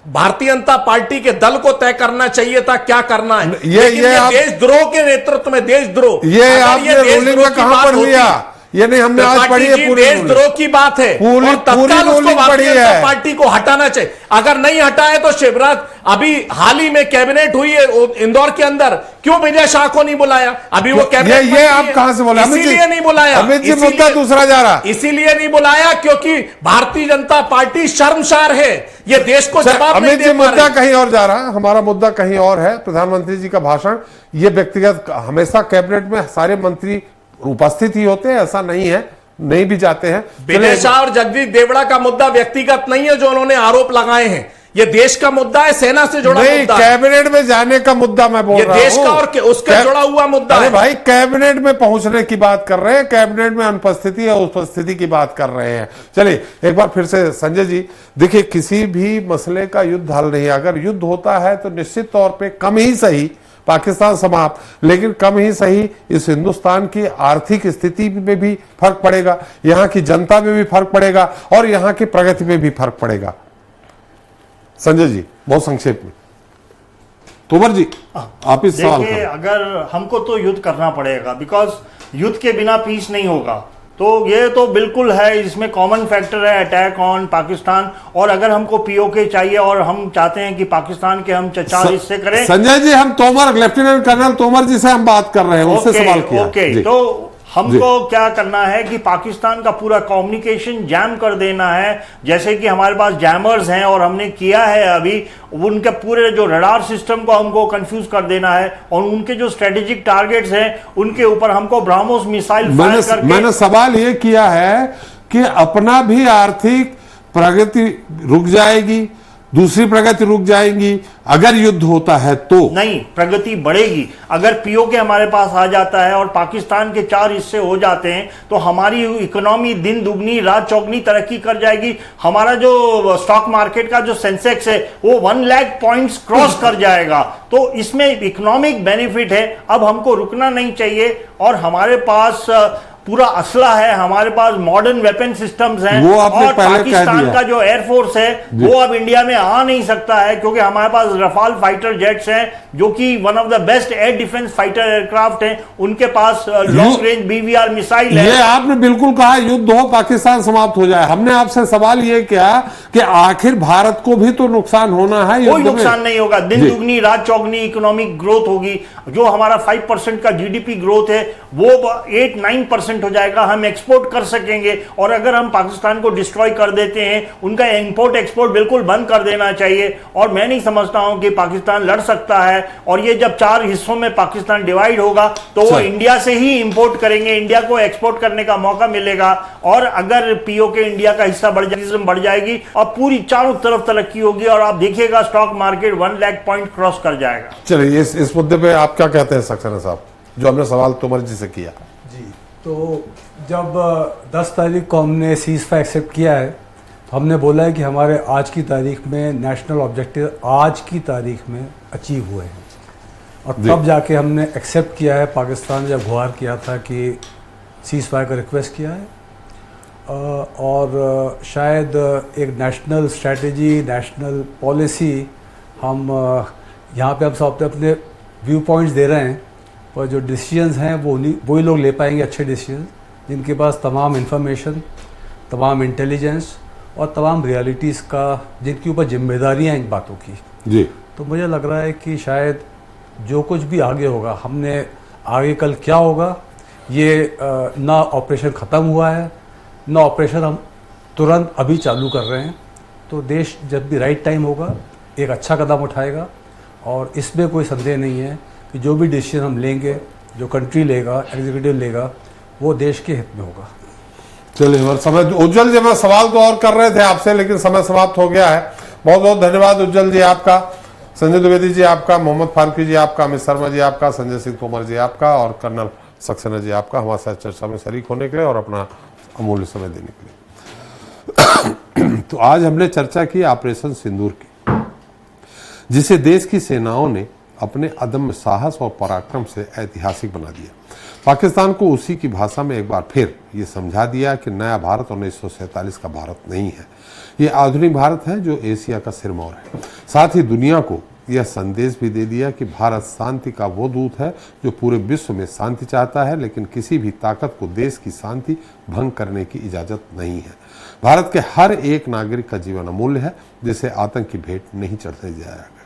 भारतीय जनता पार्टी के दल को तय करना चाहिए था क्या करना है। ये देशद्रोह के नेतृत्व में, देशद्रोह, ये आपने रूलिंग में कहां पढ़ लिया? ये नहीं, हमने आज पढ़ी है पूरी देशद्रोह की बात है, और तत्काल उसको भारतीय जनता पार्टी को हटाना चाहिए। अगर नहीं हटाए तो शिवराज, अभी हाल ही में कैबिनेट हुई है इंदौर के अंदर, क्यों विजय शाह को नहीं बुलाया? अभी वो कैबिनेट, ये आप कहां से बोला? इसीलिए नहीं बुलाया, अमित जी, मुद्दा दूसरा जा रहा, इसीलिए नहीं बुलाया क्योंकि भारतीय जनता पार्टी शर्मसार है, ये देश को जवाब नहीं दे पा रही। मुद्दा कहीं और जा रहा, हमारा मुद्दा कहीं और है। प्रधानमंत्री जी का भाषण, ये व्यक्तिगत, हमेशा कैबिनेट में सारे मंत्री उपस्थित ही होते हैं, ऐसा नहीं है, नहीं भी जाते हैं। विजय शाह और जगदीश देवड़ा का मुद्दा व्यक्तिगत नहीं है जो उन्होंने आरोप लगाए हैं, ये देश का मुद्दा है, सेना से जुड़ा मुद्दा है। कैबिनेट में जाने का मुद्दा मैं बोल रहा हूं, देश का और उसका जुड़ा हुआ मुद्दा है। भाई, कैबिनेट में पहुंचने की बात कर रहे हैं, कैबिनेट में अनुपस्थिति और उपस्थिति की बात कर रहे हैं। चलिए एक बार फिर से संजय जी, देखिए, किसी भी मसले का युद्ध हल नहीं, अगर युद्ध होता है तो निश्चित तौर पे कम ही सही पाकिस्तान समाप्त, लेकिन कम ही सही इस हिंदुस्तान की आर्थिक स्थिति में भी फर्क पड़ेगा, यहां की जनता में भी फर्क पड़ेगा और यहां की प्रगति में भी फर्क पड़ेगा। संजय जी, बहुत संक्षेप में। तोमर जी, आप इस सवाल देखिए, अगर हमको तो युद्ध करना पड़ेगा, बिकॉज युद्ध के बिना पीस नहीं होगा। तो ये तो बिल्कुल है, इसमें कॉमन फैक्टर है अटैक ऑन पाकिस्तान। और अगर हमको पीओके चाहिए और हम चाहते हैं कि पाकिस्तान के हम 4 हिस्से करें। संजय जी, हम तोमर, लेफ्टिनेंट कर्नल तोमर जी से हम बात कर रहे हैं, उनसे सवाल किया। ओके, तो हमको क्या करना है कि पाकिस्तान का पूरा कम्युनिकेशन जैम कर देना है, जैसे कि हमारे पास जैमर्स हैं और हमने किया है अभी। उनके पूरे जो रडार सिस्टम को हमको कंफ्यूज कर देना है और उनके जो स्ट्रेटेजिक टारगेट्स हैं उनके ऊपर हमको ब्रह्मोस मिसाइल फायर करके। मैंने सवाल ये किया है कि अपना भी आर्थिक प्रगति रुक जाएगी, दूसरी प्रगति रुक जाएगी अगर युद्ध होता है तो? नहीं, प्रगति बढ़ेगी। अगर पीओके हमारे पास आ जाता है और पाकिस्तान के 4 हिस्से हो जाते हैं तो हमारी इकोनॉमी दिन दुगनी रात चौगनी तरक्की कर जाएगी। हमारा जो स्टॉक मार्केट का जो सेंसेक्स है वो 1 लाख पॉइंट्स क्रॉस कर जाएगा। तो इसमें इकोनॉमिक बेनिफिट है। अब हमको रुकना नहीं चाहिए और हमारे पास पूरा असला है, हमारे पास मॉडर्न वेपन सिस्टम्स हैं। वो आपने और पहले कह पाकिस्तान दिया। का जो एयरफोर्स है वो अब इंडिया में आ नहीं सकता है, क्योंकि हमारे पास रफाल फाइटर जेट्स हैं जो कि one of the best air defence fighter aircraft हैं। उनके पास लॉन्ग रेंज BVR मिसाइल है। ये आपने बिल्कुल कहा युद्ध हो, पाकिस्तान समाप्त हो जाए। हमने आपसे सवाल ये किया कि आखिर भारत को भी तो नुकसान होना है। कोई नुकसान नहीं होगा, दिन दुगनी रात चौगनी इकोनॉमिक ग्रोथ होगी। जो हमारा 5% का GDP ग्रोथ है वो 8-9% हो जाएगा। हम एक्सपोर्ट कर सकेंगे। और अगर हम पाकिस्तान को डिस्ट्रॉय कर देते हैं, उनका इंपोर्ट एक्सपोर्ट बिल्कुल बंद कर देना चाहिए। और मैं नहीं समझता हूं कि पाकिस्तान लड़ सकता है। और ये जब 4 हिस्सों में पाकिस्तान डिवाइड होगा तो वो इंडिया से ही इंपोर्ट करेंगे, इंडिया को एक्सपोर्ट करने का मौका मिलेगा। और अगर पीओके इंडिया का हिस्सा बढ़ जाएगी और पूरी चारों तरफ तरक्की होगी और आप देखिएगा stock market 1 lakh point cross कर जाएगा। चलिए, इस मुद्दे पे आप क्या कहते हैं सक्सेना साहब, जो हमने सवाल तोमर जी से किया? जी, तो जब 10 तारीख को हमने सीज फायर एक्सेप्ट किया है तो हमने बोला है कि हमारे आज की तारीख में नेशनल ऑब्जेक्टिव आज की तारीख में अचीव हुए हैं। और तब जाके हमने एक्सेप्ट किया है, पाकिस्तान ने जब गुहार किया था कि सीज फायर का रिक्वेस्ट किया है। और शायद एक नेशनल स्ट्रेटजी, नेशनल पॉलिसी हम यहाँ पे हम सब अपने व्यू पॉइंट्स दे रहे हैं, पर जो डिसीजंस हैं वो वही लोग ले पाएंगे, अच्छे डिसीजंस जिनके पास तमाम इंफॉर्मेशन, तमाम इंटेलिजेंस और तमाम रियलिटीज़ का, जिनके ऊपर जिम्मेदारियाँ इन बातों की। जी, तो मुझे लग रहा है कि शायद जो कुछ भी आगे होगा, हमने आगे कल क्या होगा ये ना ऑपरेशन ख़त्म हुआ है ना ऑपरेशन हम तुरंत अभी चालू कर रहे हैं। तो देश जब भी राइट टाइम होगा एक अच्छा कदम उठाएगा और इसमें कोई संदेह नहीं है कि जो भी डिसीजन हम लेंगे, जो कंट्री लेगा, एग्जीक्यूटिव लेगा, वो देश के हित में होगा। चलिए, और समय उज्जवल जी, मैं सवाल तो और कर रहे थे आपसे लेकिन समय समाप्त हो गया है। बहुत बहुत धन्यवाद उज्जवल जी आपका, संजय द्विवेदी जी आपका, मोहम्मद फारूकी जी आपका, अमित शर्मा जी आपका, संजय सिंह तोमर जी आपका और कर्नल सक्सेना जी आपका हमारे साथ चर्चा में शरीक होने के लिए और अपना अमूल्य समय देने के लिए। तो आज हमने चर्चा की ऑपरेशन सिंदूर की, जिसे देश की सेनाओं ने अपने अदम्य साहस और पराक्रम से ऐतिहासिक बना दिया। पाकिस्तान को उसी की भाषा में एक बार फिर ये समझा दिया कि नया भारत 1947 का भारत नहीं है, ये आधुनिक भारत है जो एशिया का सिरमौर है। साथ ही दुनिया को यह संदेश भी दे दिया कि भारत शांति का वो दूत है जो पूरे विश्व में शांति चाहता है, लेकिन किसी भी ताकत को देश की शांति भंग करने की इजाजत नहीं है। भारत के हर एक नागरिक का जीवन अमूल्य है, जिसे आतंक की भेंट नहीं चढ़ने जाएगा।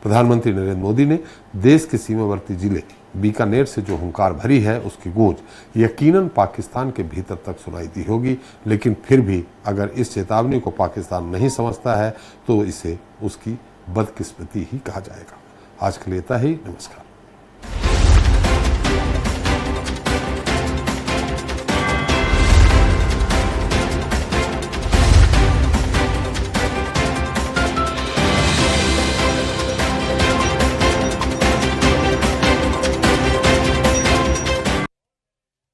प्रधानमंत्री नरेंद्र मोदी ने देश के सीमावर्ती जिले बीकानेर से जो हुंकार भरी है, उसकी गूंज यकीनन पाकिस्तान के भीतर तक सुनाई दी होगी। लेकिन फिर भी अगर इस चेतावनी को पाकिस्तान नहीं समझता है तो इसे उसकी बदकिस्मती ही कहा जाएगा। आज के लिए इतना ही। नमस्कार।